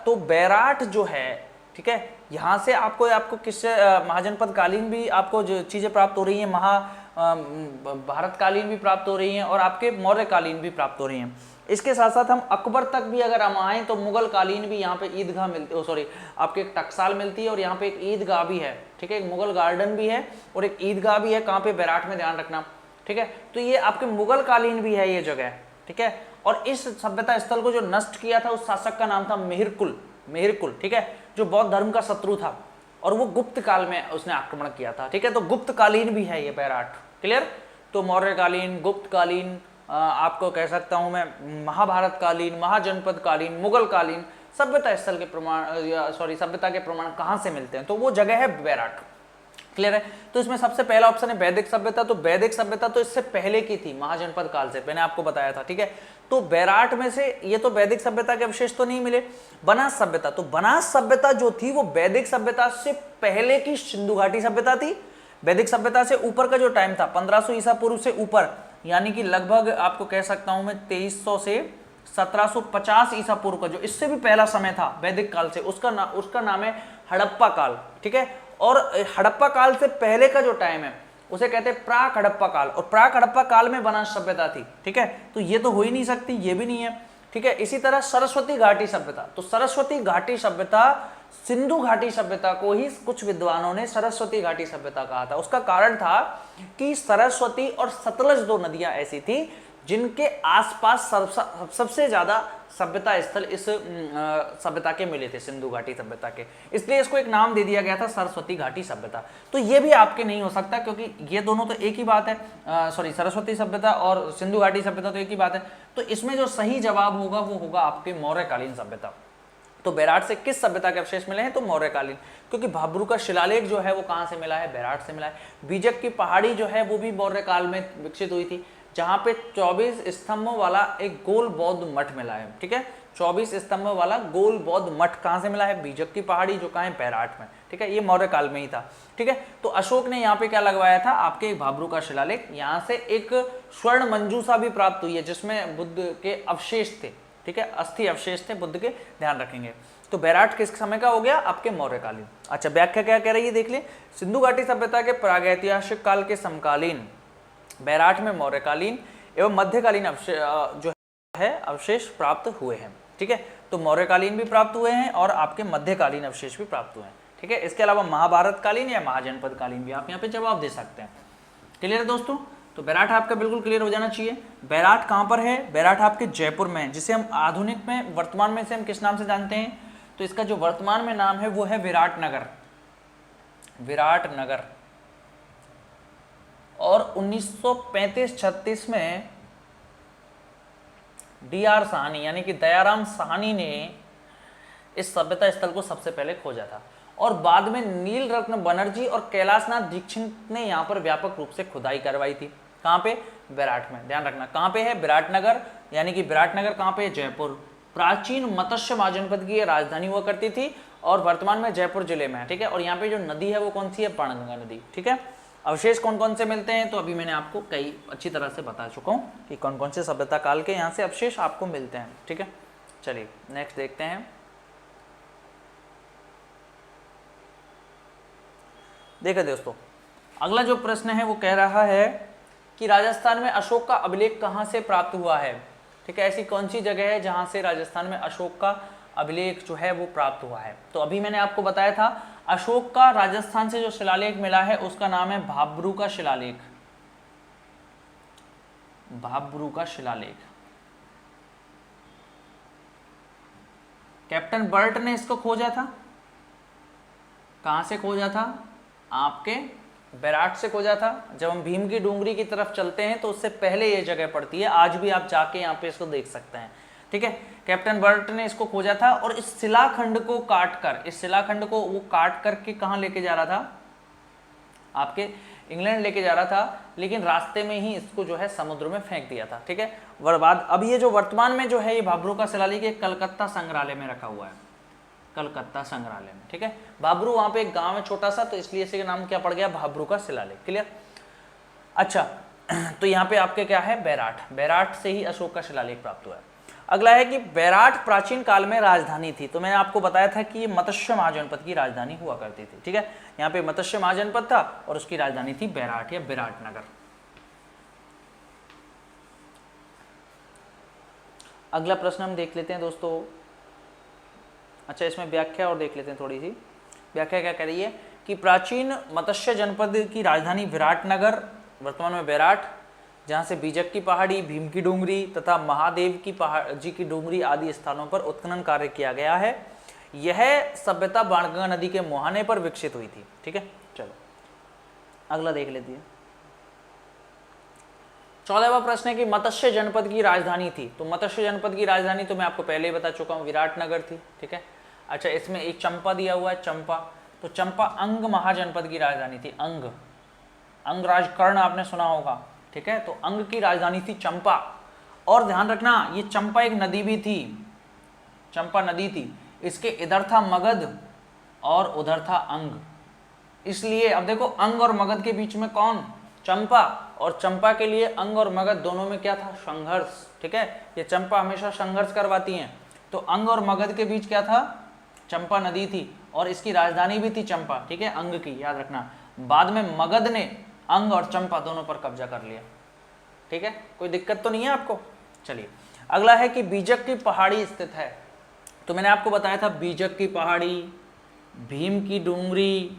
तो बैराट जो है, ठीक है, यहाँ से आपको किससे महाजनपद कालीन भी आपको जो चीजें प्राप्त हो रही हैं, भारत कालीन भी प्राप्त हो रही हैं, और आपके मौर्य कालीन भी प्राप्त हो रही हैं। इसके साथ साथ हम अकबर तक भी अगर हम आए तो मुगल कालीन भी यहाँ पे ईदगाह मिलती, आपके एक टकसाल मिलती है, और यहाँ पे एक ईदगाह भी है, ठीक है, एक मुगल गार्डन भी है और एक ईदगाह भी है, कहाँ पे, बैराट में, ध्यान रखना, ठीक है। तो ये आपके मुगल कालीन भी है ये जगह, ठीक है। और इस सभ्यता स्थल को जो नष्ट किया था उस शासक का नाम था मिहिरकुल, मिहिरकुल, ठीक है, जो बौद्ध धर्म का शत्रु था, और वो गुप्त काल में उसने आक्रमण किया था, ठीक है। तो गुप्त कालीन भी है ये बैराट, क्लियर। तो मौर्य कालीन, गुप्त कालीन, आपको कह सकता हूं मैं महाभारत कालीन, महाजनपद कालीन, मुगल कालीन सभ्यता स्थल के प्रमाण, सभ्यता के प्रमाण कहां से मिलते हैं, तो वो जगह है बैराट, क्लियर है। तो इसमें सबसे पहला ऑप्शन है वैदिक सभ्यता। तो वैदिक सभ्यता तो इससे पहले की थी, महाजनपद काल से, मैंने आपको बताया था, ठीक है। तो बैराट में से ये तो वैदिक सभ्यता के अवशेष तो नहीं मिले। बनास सभ्यता, तो बनास सभ्यता जो थी वो वैदिक सभ्यता से पहले की सिंधु घाटी सभ्यता थी। वैदिक सभ्यता से ऊपर का जो टाइम था 1500 ईसा पूर्व से ऊपर, यानी कि लगभग आपको कह सकता हूं मैं 2300 से 1750 ईसा पूर्व का जो इससे भी पहला समय था वैदिक काल से, उसका नाम है हड़प्पा काल, ठीक है। और हड़प्पा काल से पहले का जो टाइम है उसे कहते हैं प्राक हड़प्पा काल, और प्राक हड़प्पा काल में बनास सभ्यता थी, ठीक है, तो ये तो हो ही नहीं सकती, ये भी नहीं है, ठीक है। इसी तरह सरस्वती घाटी सभ्यता, तो सरस्वती घाटी सभ्यता सिंधु घाटी सभ्यता को ही कुछ विद्वानों ने सरस्वती घाटी सभ्यता कहा था। उसका कारण था कि सरस्वती और सतलज दो नदियां ऐसी थी जिनके आसपास सबसे ज्यादा सभ्यता स्थल इस सभ्यता के मिले थे, सिंधु घाटी सभ्यता के, इसलिए इसको एक नाम दे दिया गया था सरस्वती घाटी सभ्यता। तो ये भी आपके नहीं हो सकता क्योंकि ये दोनों तो एक ही बात है, सॉरी सरस्वती सभ्यता और सिंधु घाटी सभ्यता तो एक ही बात है। तो इसमें जो सही जवाब होगा वो होगा आपके मौर्यकालीन सभ्यता। तो बेराट से किस सभ्यता के अवशेष मिले हैं? तो मौर्यकालीन, क्योंकि भाब्रू का शिलालेख जो है वो कहां से मिला है? बेराट से मिला है। बीजक की पहाड़ी जो है वो भी मौर्य काल में विकसित हुई थी, जहां पे 24 स्तंभों वाला एक गोल बौद्ध मठ मिला है, ठीक है, 24 स्तंभों वाला गोल बौद्ध मठ कहां से मिला है? बीजक की पहाड़ी, जो कहां है? बेराट में, ठीक है, ये मौर्य काल में ही था, ठीक है। तो अशोक ने यहाँ पे क्या लगवाया था? आपके एक भाब्रू का शिलालेख, यहाँ से एक स्वर्ण मंजूषा भी प्राप्त हुई है जिसमें बुद्ध के अवशेष थे, ठीक है, अस्थि अवशेष थे बुद्ध के, ध्यान रखेंगे। तो बेराट किस समय का हो गया? आपके मौर्यकालीन। अच्छा, व्याख्या क्या कह रही है देख ले, सिंधु घाटी सभ्यता के प्रागैतिहासिक काल के समकालीन बेराट में मौर्यकालीन एवं मध्यकालीन जो है अवशेष प्राप्त हुए हैं, ठीक है। तो मौर्यकालीन भी प्राप्त हुए हैं और आपके मध्यकालीन अवशेष भी प्राप्त हुए हैं, ठीक है। इसके अलावा महाभारत कालीन या महाजनपद कालीन भी आप यहाँ पे जवाब दे सकते हैं। क्लियर है दोस्तों? तो बेराट आपका बिल्कुल क्लियर हो जाना चाहिए। बेराट कहाँ पर है? बेराट आपके जयपुर में है, जिसे हम आधुनिक में वर्तमान में से हम किस नाम से जानते हैं? तो इसका जो वर्तमान में नाम है वो है विराटनगर, विराटनगर। और 1935-36 में डी.आर. साहनी यानी कि दयाराम साहनी ने इस सभ्यता स्थल को सबसे पहले खोजा था, और बाद में नील रत्न बनर्जी और कैलाशनाथ दीक्षित ने यहाँ पर व्यापक रूप से खुदाई करवाई थी। कहाँ पे? बेराट में। ध्यान रखना कहाँ पे है? विराटनगर, यानी कि विराटनगर कहाँ पे है? जयपुर। प्राचीन मत्स्य महाजनपद की राजधानी हुआ करती थी और वर्तमान में जयपुर जिले में है, ठीक है। और यहाँ पे जो नदी है वो कौन सी है? बाणगंगा नदी, ठीक है। अवशेष कौन कौन से मिलते हैं? तो अभी मैंने आपको कई अच्छी तरह से बता चुका हूँ कि कौन कौन से सभ्यता काल के यहाँ से अवशेष आपको मिलते हैं, ठीक है। चलिए नेक्स्ट देखते हैं। देखिए दोस्तों, अगला जो प्रश्न है वो कह रहा है कि राजस्थान में अशोक का अभिलेख कहाँ से प्राप्त हुआ है, ठीक है। ऐसी कौन सी जगह है जहाँ से राजस्थान में अशोक का अभिलेख जो है वो प्राप्त हुआ है? तो अभी मैंने आपको बताया था अशोक का राजस्थान से जो शिलालेख मिला है उसका नाम है भाब्रू का शिलालेख, भाब्रू का शिलालेख। कैप्टन बर्ट ने इसको खोजा था। कहां से खोजा था? आपके बेराट से खोजा था। जब हम भीम की डूंगरी की तरफ चलते हैं तो उससे पहले ये जगह पड़ती है, आज भी आप जाके यहाँ पे इसको देख सकते हैं, ठीक है। कैप्टन बर्ट ने इसको खोजा था और इस शिलाखंड को काटकर, इस शिलाखंड को वो काट करके कहाँ लेके जा रहा था? आपके इंग्लैंड लेके जा रहा था, लेकिन रास्ते में ही इसको जो है समुद्र में फेंक दिया था, ठीक है। बर्बाद। अब ये जो वर्तमान में जो है ये भाब्रू का शिलालेख कलकत्ता संग्रहालय में रखा हुआ है, कलकत्ता संग्रहालय में, ठीक है। भाब्रू वहां पे एक गांव है छोटा सा, तो इसलिए इसका नाम क्या पड़ गया? भाब्रू का शिलालेख। क्लियर? अच्छा, तो यहाँ पे आपके क्या है? बेराट, बेराट से ही अशोक का शिलालेख प्राप्त हुआ है। अगला है कि बेराट प्राचीन काल में राजधानी थी। तो मैंने आपको बताया था कि ये मत्स्य महाजनपद की राजधानी हुआ करती थी, ठीक है। यहाँ पे मत्स्य महाजनपद था और उसकी राजधानी थी बेराट या विराटनगर। अगला प्रश्न हम देख लेते हैं दोस्तों। अच्छा, इसमें व्याख्या और देख लेते हैं थोड़ी सी। व्याख्या क्या कह रही है कि प्राचीन मत्स्य जनपद की राजधानी विराटनगर, वर्तमान में बेराट, जहाँ से बीजक की पहाड़ी, भीम की डूंगरी तथा महादेव की जी की डूंगरी आदि स्थानों पर उत्खनन कार्य किया गया है। यह सभ्यता बाणगंगा नदी के मुहाने पर विकसित हुई थी, ठीक है। चलो अगला देख लेते हैं। 14वां प्रश्न है कि मत्स्य जनपद की राजधानी थी। तो मत्स्य जनपद की राजधानी तो मैं आपको पहले ही बता चुका हूँ, विराटनगर थी, ठीक है। अच्छा, इसमें एक चंपा दिया हुआ है, चंपा। तो चंपा अंग महाजनपद की राजधानी थी। अंग, अंग राजकर्ण आपने सुना होगा, ठीक है। तो अंग की राजधानी थी चंपा। और ध्यान रखना ये चंपा एक नदी भी थी, चंपा नदी थी। इसके इधर था मगध और उधर था अंग, इसलिए अब देखो अंग और मगध के बीच में कौन? चंपा। और चंपा के लिए अंग और मगध दोनों में क्या था? संघर्ष, ठीक है। ये चंपा हमेशा संघर्ष करवाती हैं। तो अंग और मगध के बीच क्या था? चंपा नदी थी और इसकी राजधानी भी थी चंपा, ठीक है, अंग की, याद रखना। बाद में मगध ने अंग और चंपा दोनों पर कब्जा कर लिया। ठीक है, कोई दिक्कत तो नहीं है आपको। चलिए अगला है कि बीजक की पहाड़ी स्थित है। तो मैंने आपको बताया था बीजक की पहाड़ी, भीम की डूंगरी,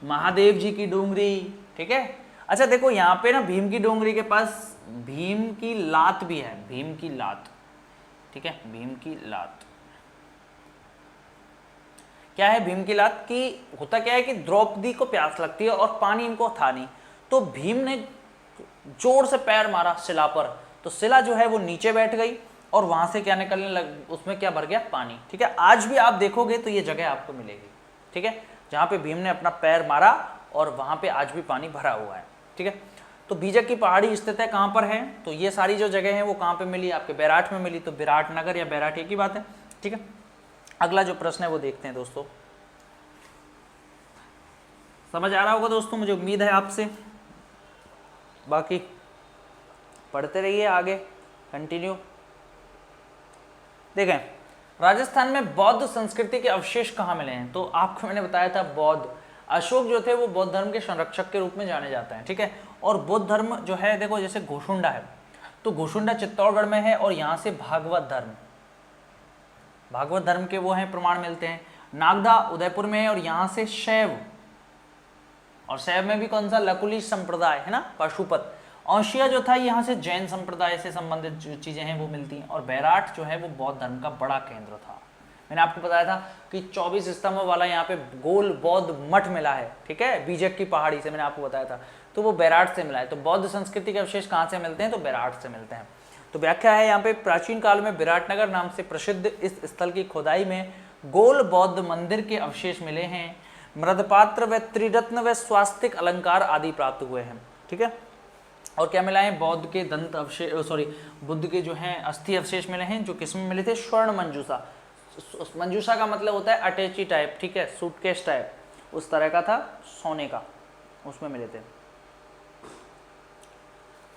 महादेव जी की डूंगरी। ठीक है, अच्छा देखो यहाँ पे ना भीम की डूंगरी के पास भीम की लात भी है, भीम की लात। ठीक है, भीम की लात क्या है? भीम की लात की होता क्या है कि द्रौपदी को प्यास लगती है और पानी इनको था नहीं, तो भीम ने जोर से पैर मारा शिला पर, तो शिला जो है वो नीचे बैठ गई और वहां से क्या निकलने लग, उसमें क्या भर गया? पानी। ठीक है, आज भी आप देखोगे तो ये जगह आपको मिलेगी। ठीक है, जहां पे भीम ने अपना पैर मारा और वहां पे आज भी पानी भरा हुआ है। ठीक है, तो बीजक की पहाड़ी स्थित है, कहां पर है? तो ये सारी जो जगह है वो कहां पे मिली? आपके बैराठ में मिली, तो विराट नगर या बैराठ एक ही बात है। ठीक है, अगला जो प्रश्न है वो देखते हैं दोस्तों। समझ आ रहा होगा दोस्तों, मुझे उम्मीद है आपसे। बाकी पढ़ते रहिए आगे, कंटिन्यू। देखें, राजस्थान में बौद्ध संस्कृति के अवशेष कहाँ मिले हैं? तो आपको मैंने बताया था बौद्ध, अशोक जो थे वो बौद्ध धर्म के संरक्षक के रूप में जाने जाते हैं। ठीक है, और बौद्ध धर्म जो है, देखो जैसे घोषुंडा है, तो घोषुंडा चित्तौड़गढ़ में है और यहाँ से भागवत धर्म के वो हैं प्रमाण मिलते हैं। नागदा उदयपुर में है और यहाँ से शैव, और शैव में भी कौन सा? लकुली संप्रदाय है ना, पाशुपत। औशिया जो था यहाँ से जैन संप्रदाय से संबंधित जो चीजें हैं वो मिलती हैं। और बैराठ जो है वो बौद्ध धर्म का बड़ा केंद्र था। मैंने आपको बताया था कि 24 स्तंभों वाला यहाँ पे गोल बौद्ध मठ मिला है। ठीक है, बीजक की पहाड़ी से मैंने आपको बताया था, तो वो बैराठ से मिला है। तो बौद्ध संस्कृति के अवशेष कहाँ से मिलते हैं? तो बैराठ से मिलते हैं। तो व्याख्या है यहाँ पे, प्राचीन काल में विराटनगर नाम से प्रसिद्ध इस स्थल की खुदाई में गोल बौद्ध मंदिर के अवशेष मिले हैं। मृदपात्र व त्रिरत्न व स्वास्तिक अलंकार आदि प्राप्त हुए हैं। ठीक है, और क्या मिला है? बौद्ध के दंत अवशेष, बुद्ध के जो हैं अस्थि अवशेष मिले हैं, जो किसमें मिले थे? स्वर्ण मंजूषा। मंजूषा का मतलब होता है अटैची टाइप। ठीक है, सूटकेस टाइप, उस तरह का था, सोने का, उसमें मिले थे।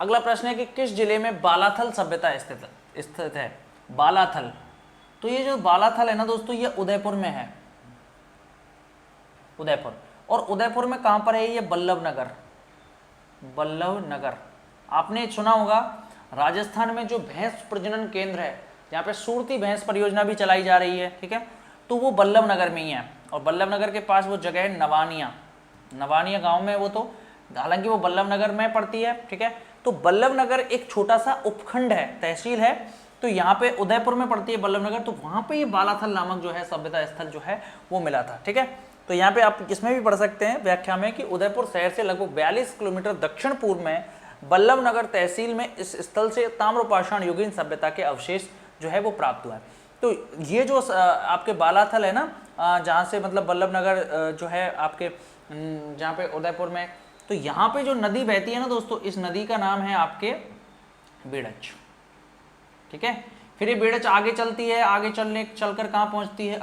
अगला प्रश्न है कि किस जिले में बालाथल सभ्यता स्थित है? बालाथल, तो ये जो बालाथल है ना दोस्तों, ये उदयपुर में है, उदयपुर। और उदयपुर में कहां पर है ये? बल्लभनगर। आपने सुना होगा राजस्थान में जो भैंस प्रजनन केंद्र है, जहाँ पे सूरती भैंस परियोजना भी चलाई जा रही है। ठीक है, तो वो बल्लभनगर में ही है। और बल्लभनगर के पास वो जगह है नवानिया गांव में, वो तो हालांकि वो बल्लभनगर में पड़ती है। ठीक है, तो बल्लभनगर एक छोटा सा उपखंड है, तहसील है, तो यहाँ पे उदयपुर में पड़ती है बल्लभनगर, तो वहां पे ये बालाथल नामक जो है सभ्यता स्थल जो है वो मिला था। ठीक है, तो यहाँ पे आप इसमें भी पढ़ सकते हैं व्याख्या में कि उदयपुर शहर से लगभग 42 किलोमीटर दक्षिण पूर्व में बल्लभनगर तहसील में इस स्थल से ताम्रपाषाण युगीन सभ्यता के अवशेष जो है वो प्राप्त हुआ है। तो ये जो आपके बालाथल है ना, जहाँ से मतलब बल्लभनगर जो है आपके जहाँ पे उदयपुर में, तो यहाँ पे जो नदी बहती है ना दोस्तों, इस नदी का नाम है आपके बेड़च। ठीक है, फिर ये बेड़च आगे चलती है, आगे चलकर कहाँ पहुँचती है?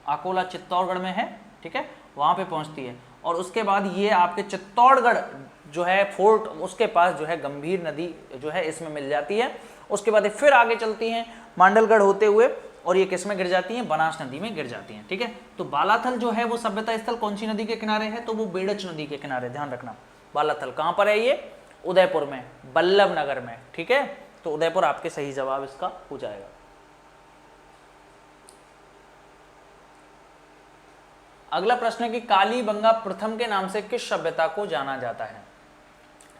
अकोला चित्तौड़गढ़ में है। ठीक है, वहां पे पहुंचती है। और उसके बाद ये आपके चित्तौड़गढ़ जो है फोर्ट, उसके पास जो है गंभीर नदी जो है इसमें मिल जाती है। उसके बाद फिर आगे चलती हैं मांडलगढ़ होते हुए, और ये किस में गिर जाती हैं? बनास नदी में गिर जाती हैं। ठीक है, तो बालाथल जो है वो सभ्यता स्थल कौन सी नदी के किनारे है? तो वो बेड़च नदी के किनारे, ध्यान रखना। बालाथल कहां पर है? ये उदयपुर में, बल्लभनगर में। ठीक है, तो उदयपुर आपके सही जवाब इसका हो जाएगा। अगला प्रश्न है कि कालीबंगा प्रथम के नाम से किस सभ्यता को जाना जाता है?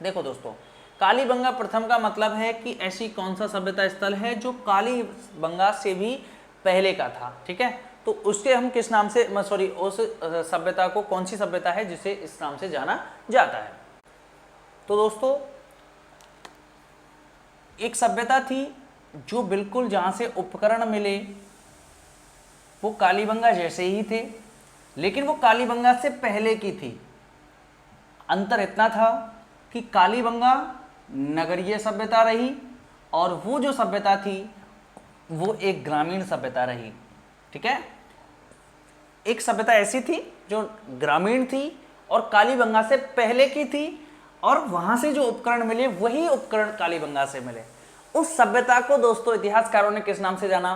देखो दोस्तों, कालीबंगा प्रथम का मतलब है कि ऐसी कौन सा सभ्यता स्थल है जो कालीबंगा से भी पहले का था। ठीक है, तो उसके हम किस नाम से, उस सभ्यता को, कौन सी सभ्यता है जिसे इस नाम से जाना जाता है? तो दोस्तों, एक सभ्यता थी जो बिल्कुल जहां से उपकरण मिले वो कालीबंगा जैसे ही थे, लेकिन वो कालीबंगा से पहले की थी। अंतर इतना था कि कालीबंगा नगरीय सभ्यता रही और वो जो सभ्यता थी वो एक ग्रामीण सभ्यता रही। ठीक है, एक सभ्यता ऐसी थी जो ग्रामीण थी और कालीबंगा से पहले की थी, और वहां से जो उपकरण मिले वही उपकरण कालीबंगा से मिले। उस सभ्यता को दोस्तों इतिहासकारों ने किस नाम से जाना,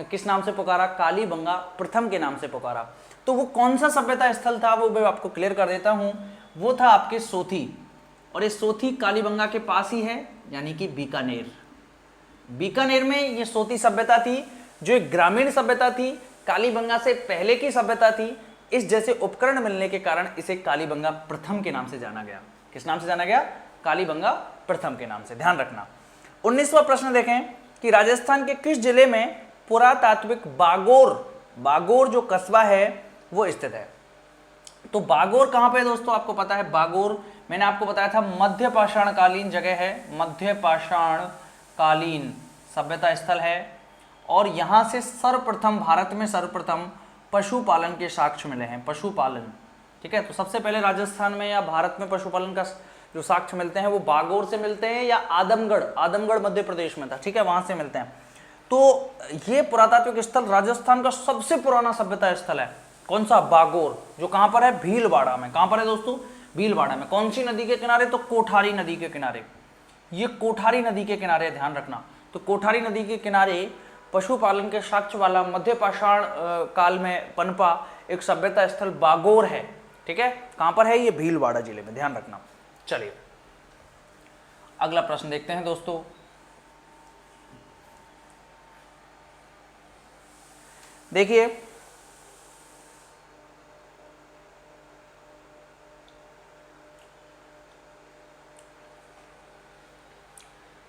किस नाम से पुकारा? कालीबंगा प्रथम के नाम से पुकारा। तो वो कौन सा सभ्यता स्थल था वो मैं आपको क्लियर कर देता हूं। वो था आपके सोथी, और ये सोथी कालीबंगा के पास ही है, यानी कि बीकानेर। बीकानेर में ये सोथी सभ्यता थी, जो एक ग्रामीण सभ्यता थी, कालीबंगा से पहले की सभ्यता थी। इस जैसे उपकरण मिलने के कारण इसे कालीबंगा प्रथम के नाम से जाना गया। किस नाम से जाना गया? कालीबंगा प्रथम के नाम से, ध्यान रखना। 19वां प्रश्न देखें कि राजस्थान के किस जिले में पुरातात्विक बागोर जो कस्बा है वो स्थित है? तो बागोर कहां पे है दोस्तों? आपको पता है बागोर, मैंने आपको बताया था मध्य पाषाण कालीन जगह है, मध्य पाषाण कालीन सभ्यता स्थल है। और यहां से सर्वप्रथम, भारत में सर्वप्रथम पशुपालन के साक्ष्य मिले हैं। पशुपालन, ठीक है। तो सबसे पहले राजस्थान में या भारत में पशुपालन का जो साक्ष्य मिलते हैं वो बागोर से मिलते हैं, या आदमगढ़ मध्य प्रदेश में था, ठीक है, वहां से मिलते हैं। तो ये पुरातात्विक स्थल राजस्थान का सबसे पुराना सभ्यता स्थल है। कौन सा? बागोर, जो कहां पर है? भीलवाड़ा में। कहां पर है दोस्तों? भीलवाड़ा में। कौन सी नदी के किनारे? तो कोठारी नदी के किनारे। ये कोठारी नदी के किनारे, ध्यान रखना। तो कोठारी नदी के किनारे पशुपालन के साक्ष्य वाला मध्य पाषाण काल में पनपा एक सभ्यता स्थल बागोर है, ठीक है। कहां पर है? ये भीलवाड़ा जिले में, ध्यान रखना। चलिए अगला प्रश्न देखते हैं दोस्तों। देखिए,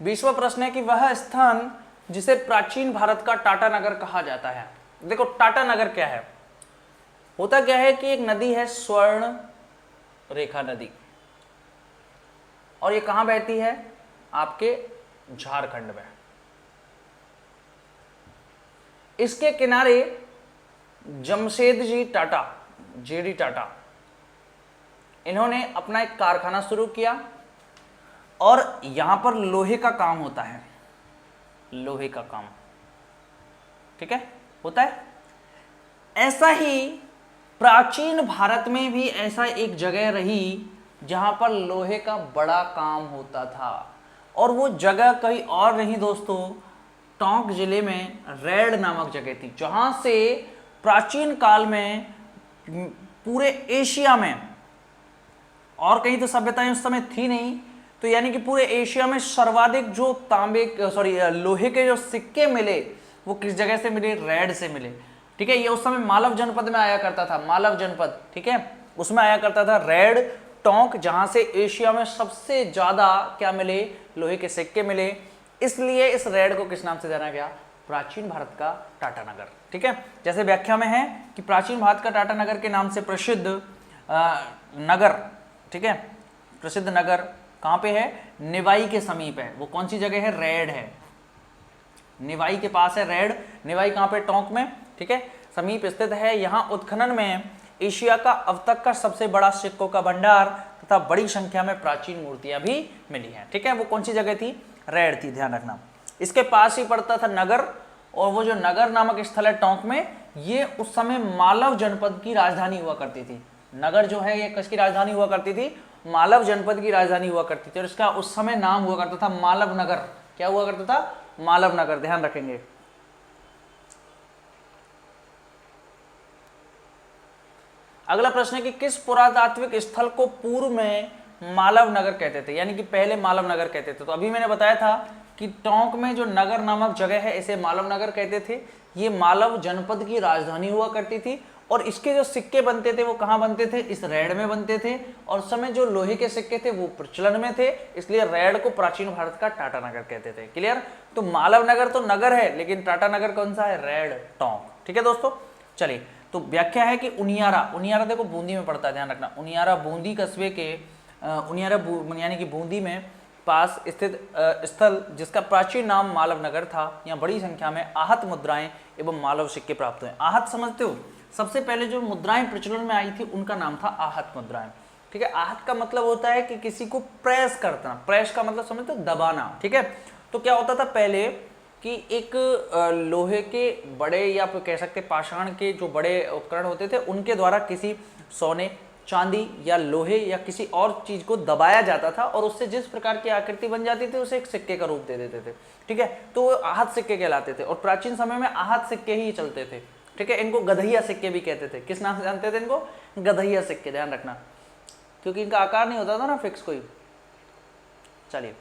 बीसवां प्रश्न है कि वह स्थान जिसे प्राचीन भारत का टाटा नगर कहा जाता है। देखो टाटा नगर क्या है, होता क्या है कि एक नदी है स्वर्ण रेखा नदी, और ये कहां बहती है? आपके झारखंड में। इसके किनारे जमशेदजी टाटा, जेडी टाटा, इन्होंने अपना एक कारखाना शुरू किया, और यहां पर लोहे का काम होता है, लोहे का काम, ठीक है, होता है। ऐसा ही प्राचीन भारत में भी ऐसा एक जगह रही जहां पर लोहे का बड़ा काम होता था, और वो जगह कहीं और नहीं दोस्तों, टोंक जिले में रेड नामक जगह थी, जहां से प्राचीन काल में पूरे एशिया में, और कहीं तो सभ्यताएं उस समय थी नहीं, तो यानी कि पूरे एशिया में सर्वाधिक जो लोहे के जो सिक्के मिले वो किस जगह से मिले? रेड से मिले, ठीक है। ये उस समय मालव जनपद में आया करता था, मालव जनपद, ठीक है, उसमें आया करता था रेड, टोंक, जहां से एशिया में सबसे ज्यादा क्या मिले? लोहे के सिक्के मिले। इसलिए इस रेड को किस नाम से जाना गया? प्राचीन भारत का टाटा नगर, ठीक है। जैसे व्याख्या में है कि प्राचीन भारत का टाटा नगर के नाम से प्रसिद्ध नगर, ठीक है, प्रसिद्ध नगर कहां पे है? निवाई के समीप है। वो कौन सी जगह है? रेड है, निवाई के पास है रेड। निवाई कहां पे? टोंक में, ठीक है, समीप स्थित है। यहां उत्खनन में एशिया का अब तक का सबसे बड़ा सिक्कों का भंडार तथा बड़ी संख्या में प्राचीन मूर्तियां भी मिली हैं, ठीक है। वो कौन सी जगह थी? रेड थी, ध्यान रखना। इसके पास ही पड़ता था नगर, और वो जो नगर नामक स्थल है टोंक में, ये उस समय मालव जनपद की राजधानी हुआ करती थी। नगर जो है ये किसकी राजधानी हुआ करती थी? मालव जनपद की राजधानी हुआ करती थी, और इसका उस समय नाम हुआ करता था मालव नगर। क्या हुआ करता था? मालव नगर, ध्यान रखेंगे। अगला प्रश्न है कि किस पुरातात्विक स्थल को पूर्व में मालव नगर कहते थे, यानी कि पहले मालव नगर कहते थे। तो अभी मैंने बताया था कि टोंक में जो नगर नामक जगह है इसे मालव नगर कहते थे। ये मालव जनपद की राजधानी हुआ करती थी, और इसके जो सिक्के बनते थे वो कहाँ बनते थे? इस रेड में बनते थे, और उस समय जो लोहे के सिक्के थे वो प्रचलन में थे, इसलिए रेड को प्राचीन भारत का टाटा नगर कहते थे। क्लियर? तो मालव नगर तो नगर है, लेकिन टाटा नगर कौन सा है? रेड, टोंक, ठीक है दोस्तों। चलिए, तो व्याख्या है कि उनियारा देखो बूंदी में पड़ता है, ध्यान रखना। उनियारा बूंदी कस्बे के यानी कि बूंदी में पास स्थित स्थल, जिसका प्राचीन नाम मालव नगर था। यहाँ बड़ी संख्या में आहत मुद्राएं एवं मालव सिक्के प्राप्त हुए। आहत समझते हो? सबसे पहले जो मुद्राएं प्रचलन में आई थी उनका नाम था आहत मुद्राएं, ठीक है। आहत का मतलब होता है कि किसी को प्रेस करना, प्रेस का मतलब समझते हो? दबाना, ठीक है। तो क्या होता था पहले कि एक लोहे के बड़े, या फिर कह सकते पाषाण के जो बड़े उपकरण होते थे, उनके द्वारा किसी सोने, चांदी या लोहे या किसी और चीज को दबाया जाता था, और उससे जिस प्रकार की आकृति बन जाती थी उसे एक सिक्के का रूप दे देते थे, ठीक है। तो वो आहत सिक्के कहलाते थे, और प्राचीन समय में आहत सिक्के ही चलते थे। ठीक है। इनको गधैया सिक्के भी कहते थे। किस नाम से जानते थे इनको? गधैया सिक्के, ध्यान रखना, क्योंकि इनका आकार नहीं होता था ना फिक्स कोई। चलिए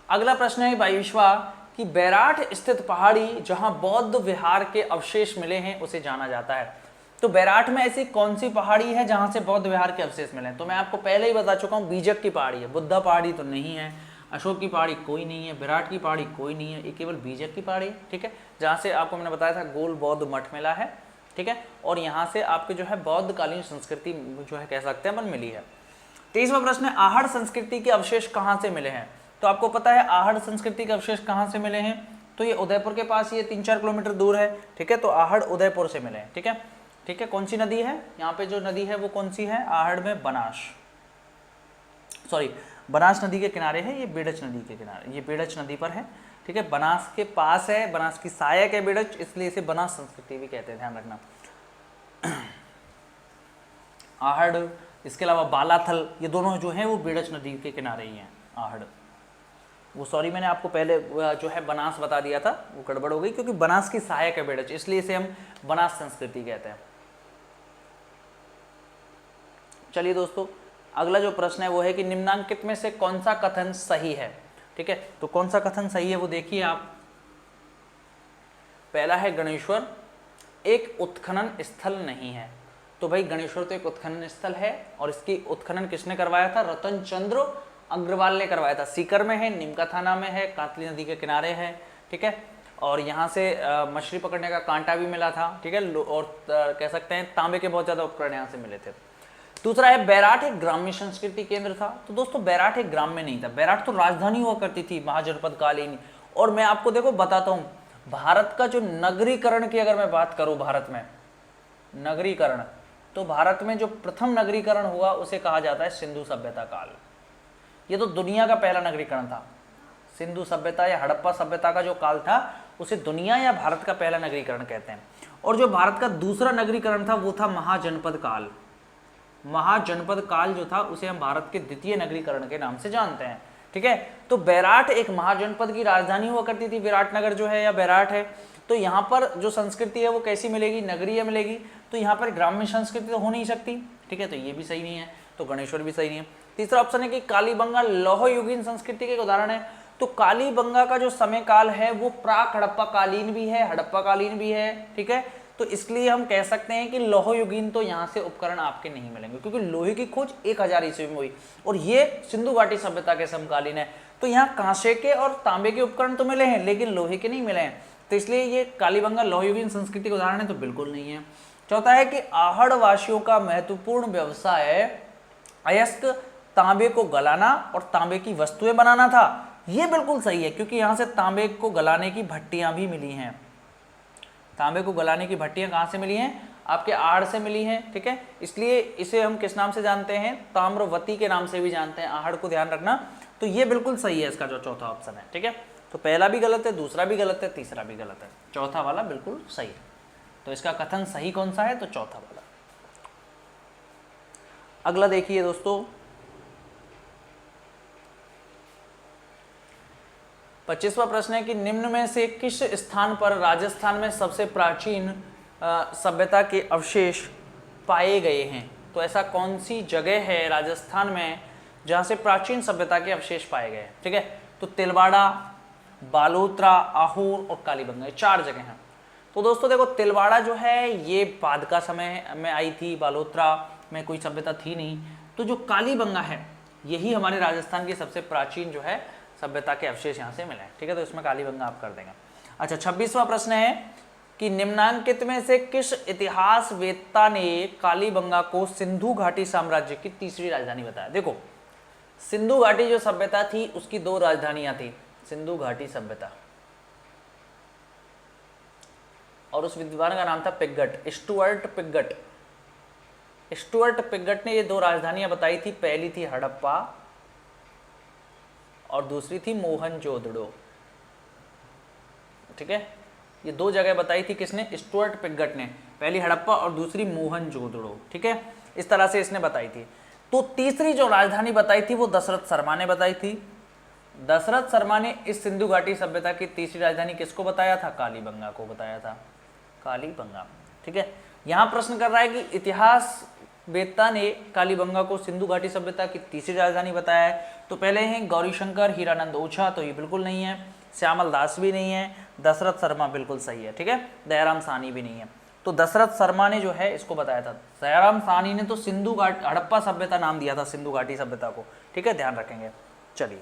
अगला प्रश्न है 22वां कि बैराठ स्थित पहाड़ी जहां बौद्ध विहार के अवशेष मिले हैं उसे जाना जाता है। तो बैराठ में ऐसी कौन सी पहाड़ी है जहां से बौद्ध विहार के अवशेष मिले हैं? तो मैं आपको पहले ही बता चुका हूं, बीजक की पहाड़ी है, बुद्धा पहाड़ी तो नहीं है, अशोक की पहाड़ी कोई नहीं है, विराट की पहाड़ी कोई नहीं है, ये केवल बीजक की पहाड़ी है। ठीक है, जहाँ से आपको मैंने बताया था गोल बौद्ध मठ मिला है। ठीक है, और यहाँ से आपके जो है बौद्ध कालीन संस्कृति जो है कह सकते हैं अपन मिली है। 23वां प्रश्न है आहड़ संस्कृति के अवशेष कहाँ से मिले हैं? तो आपको पता है आहड़ संस्कृति के अवशेष कहाँ से मिले हैं? तो ये उदयपुर के पास, ये 3-4 किलोमीटर दूर है। ठीक है, तो आहड़ उदयपुर से मिले हैं। ठीक है, ठीक है, कौन सी नदी है यहाँ पे? जो नदी है वो कौन सी है? आहड़ में बनास, सॉरी बनास नदी के किनारे है, ये बेड़च नदी के किनारे, ये बेड़च नदी पर है। ठीक है, बनास के पास है, बनास की सहायक है बेड़च, इसलिए इसे बनास संस्कृति भी कहते हैं, ध्यान रखना। आहड़, इसके अलावा बालाथल, ये दोनों जो है वो बेड़च नदी के किनारे ही हैं। आहड़, वो सॉरी मैंने आपको पहले जो है बनास बता दिया था, वो गड़बड़ हो गई, क्योंकि बनास की सहायक है बेड़च, इसलिए इसे हम बनास संस्कृति कहते हैं। चलिए दोस्तों अगला जो प्रश्न है वो है कि निम्नांकित में से कौन सा कथन सही है? ठीक है, तो कौन सा कथन सही है वो देखिए आप। पहला है गणेश्वर एक उत्खनन स्थल नहीं है। तो भाई गणेश्वर तो एक उत्खनन स्थल है, और इसकी उत्खनन किसने करवाया था? रतन चंद्र अग्रवाल ने करवाया था। सीकर में है, निमका थाना में है, कातली नदी के किनारे है। ठीक है, और यहाँ से मछली पकड़ने का कांटा भी मिला था। ठीक है, और कह सकते हैं तांबे के बहुत ज़्यादा उपकरण यहाँ से मिले थे। दूसरा है बैराठ एक ग्राम्य संस्कृति केंद्र था। तो दोस्तों बैराठ एक ग्राम में नहीं था, बैराठ तो राजधानी हुआ करती थी महाजनपद कालीन। और मैं आपको देखो बताता हूँ, भारत का जो नगरीकरण की अगर मैं बात करूँ, भारत में नगरीकरण, तो भारत में जो प्रथम नगरीकरण हुआ उसे कहा जाता है सिंधु सभ्यता काल। ये तो दुनिया का पहला नगरीकरण था। सिंधु सभ्यता या हड़प्पा सभ्यता का जो काल था उसे दुनिया या भारत का पहला नगरीकरण कहते हैं। और जो भारत का दूसरा नगरीकरण था वो था महाजनपद काल। महाजनपद काल जो था उसे हम भारत के द्वितीय नगरीकरण के नाम से जानते हैं। ठीक है, तो बैराठ एक महाजनपद की राजधानी हुआ करती थी, विराटनगर जो है या बैराठ है। तो यहाँ पर जो संस्कृति है वो कैसी मिलेगी? नगरीय मिलेगी। तो यहाँ पर ग्राम्य संस्कृति तो हो नहीं सकती। ठीक है, तो ये भी सही नहीं है, तो गणेश्वर भी सही नहीं है। तीसरा ऑप्शन है कि कालीबंगा लौह युगीन संस्कृति के एक उदाहरण है। तो कालीबंगा का जो समय काल है वो प्राक हड़प्पा कालीन भी है, हड़प्पा कालीन भी है। ठीक है, तो इसलिए हम कह सकते हैं कि लौह युगीन तो यहाँ से उपकरण आपके नहीं मिलेंगे, क्योंकि लोहे की खोज 1000 ईस्वी में हुई और ये सिंधु घाटी सभ्यता के समकालीन है। तो यहाँ कांसे के और तांबे के उपकरण तो मिले हैं, लेकिन लोहे के नहीं मिले हैं, तो इसलिए ये कालीबंगा लौह युगीन संस्कृति का उदाहरण है, तो बिल्कुल नहीं है। चौथा है कि आहड़ वासियों का महत्वपूर्ण व्यवसाय अयस्क तांबे को गलाना और तांबे की वस्तुएं बनाना था। ये बिल्कुल सही है, क्योंकि यहाँ से तांबे को गलाने की भट्टियां भी मिली हैं। तांबे को गलाने की भट्टियां कहाँ से मिली हैं? आपके आहड़ से मिली हैं। ठीक है, इसलिए इसे हम किस नाम से जानते हैं? ताम्रवती के नाम से भी जानते हैं। आहड़ को ध्यान रखना। तो ये बिल्कुल सही है इसका जो चौथा ऑप्शन है। ठीक है, तो पहला भी गलत है, दूसरा भी गलत है, तीसरा भी गलत है, चौथा वाला बिल्कुल सही है। तो इसका कथन सही कौन सा है? तो चौथा वाला। अगला देखिए दोस्तों, 25वां प्रश्न है कि निम्न में से किस स्थान पर राजस्थान में सबसे प्राचीन सभ्यता के अवशेष पाए गए हैं? तो ऐसा कौन सी जगह है राजस्थान में जहां से प्राचीन सभ्यता के अवशेष पाए गए हैं? ठीक है, तो तिलवाड़ा, बालोतरा, आहूर और कालीबंगा, ये 4 जगह हैं। तो दोस्तों देखो, तिलवाड़ा जो है ये बाद का समय में आई थी, बालोतरा में कोई सभ्यता थी नहीं। तो जो कालीबंगा है यही हमारे राजस्थान की सबसे प्राचीन जो है सभ्यता के अवशेष यहाँ से मिले हैं। ठीक है, तो इसमें कालीबंगा आप कर देंगे। अच्छा, 26वां प्रश्न है कि निम्नांकित में से किस इतिहासवेत्ता ने कालीबंगा को सिंधु घाटी साम्राज्य की तीसरी राजधानी बताया? देखो, सिंधु घाटी जो सभ्यता थी उसकी 2 राजधानियां थी, सिंधु घाटी सभ्यता, और उस विद्वान का नाम था पिग्गट, स्टुअर्ट पिग्गट। स्टुअर्ट पिग्गट ने ये 2 राजधानियां बताई थी, पहली थी हड़प्पा और दूसरी थी मोहनजोदड़ो। ठीक है, ये 2 जगह बताई थी किसने? स्टुअर्ट पिग्गट ने, पहली हड़प्पा और दूसरी मोहनजोदड़ो। ठीक है, इस तरह से इसने बताई थी। तो तीसरी जो राजधानी बताई थी वो दशरथ शर्मा ने बताई थी। दशरथ शर्मा ने इस सिंधु घाटी सभ्यता की तीसरी राजधानी किसको बताया था? कालीबंगा को बताया था, कालीबंगा। ठीक है। यहाँ प्रश्न कर रहा है कि इतिहास वेत्ता ने कालीबंगा को सिंधु घाटी सभ्यता की तीसरी राजधानी बताया है। तो पहले हैं गौरीशंकर हीरानंद ओछा, तो ये बिल्कुल नहीं है। श्यामल दास भी नहीं है। दशरथ शर्मा बिल्कुल सही है, ठीक है। दयाराम साहनी भी नहीं है। तो दशरथ शर्मा ने जो है इसको बताया था। दयाराम साहनी ने तो सिंधु घाटी हड़प्पा सभ्यता नाम दिया था सिंधु घाटी सभ्यता को, ठीक है, ध्यान रखेंगे। चलिए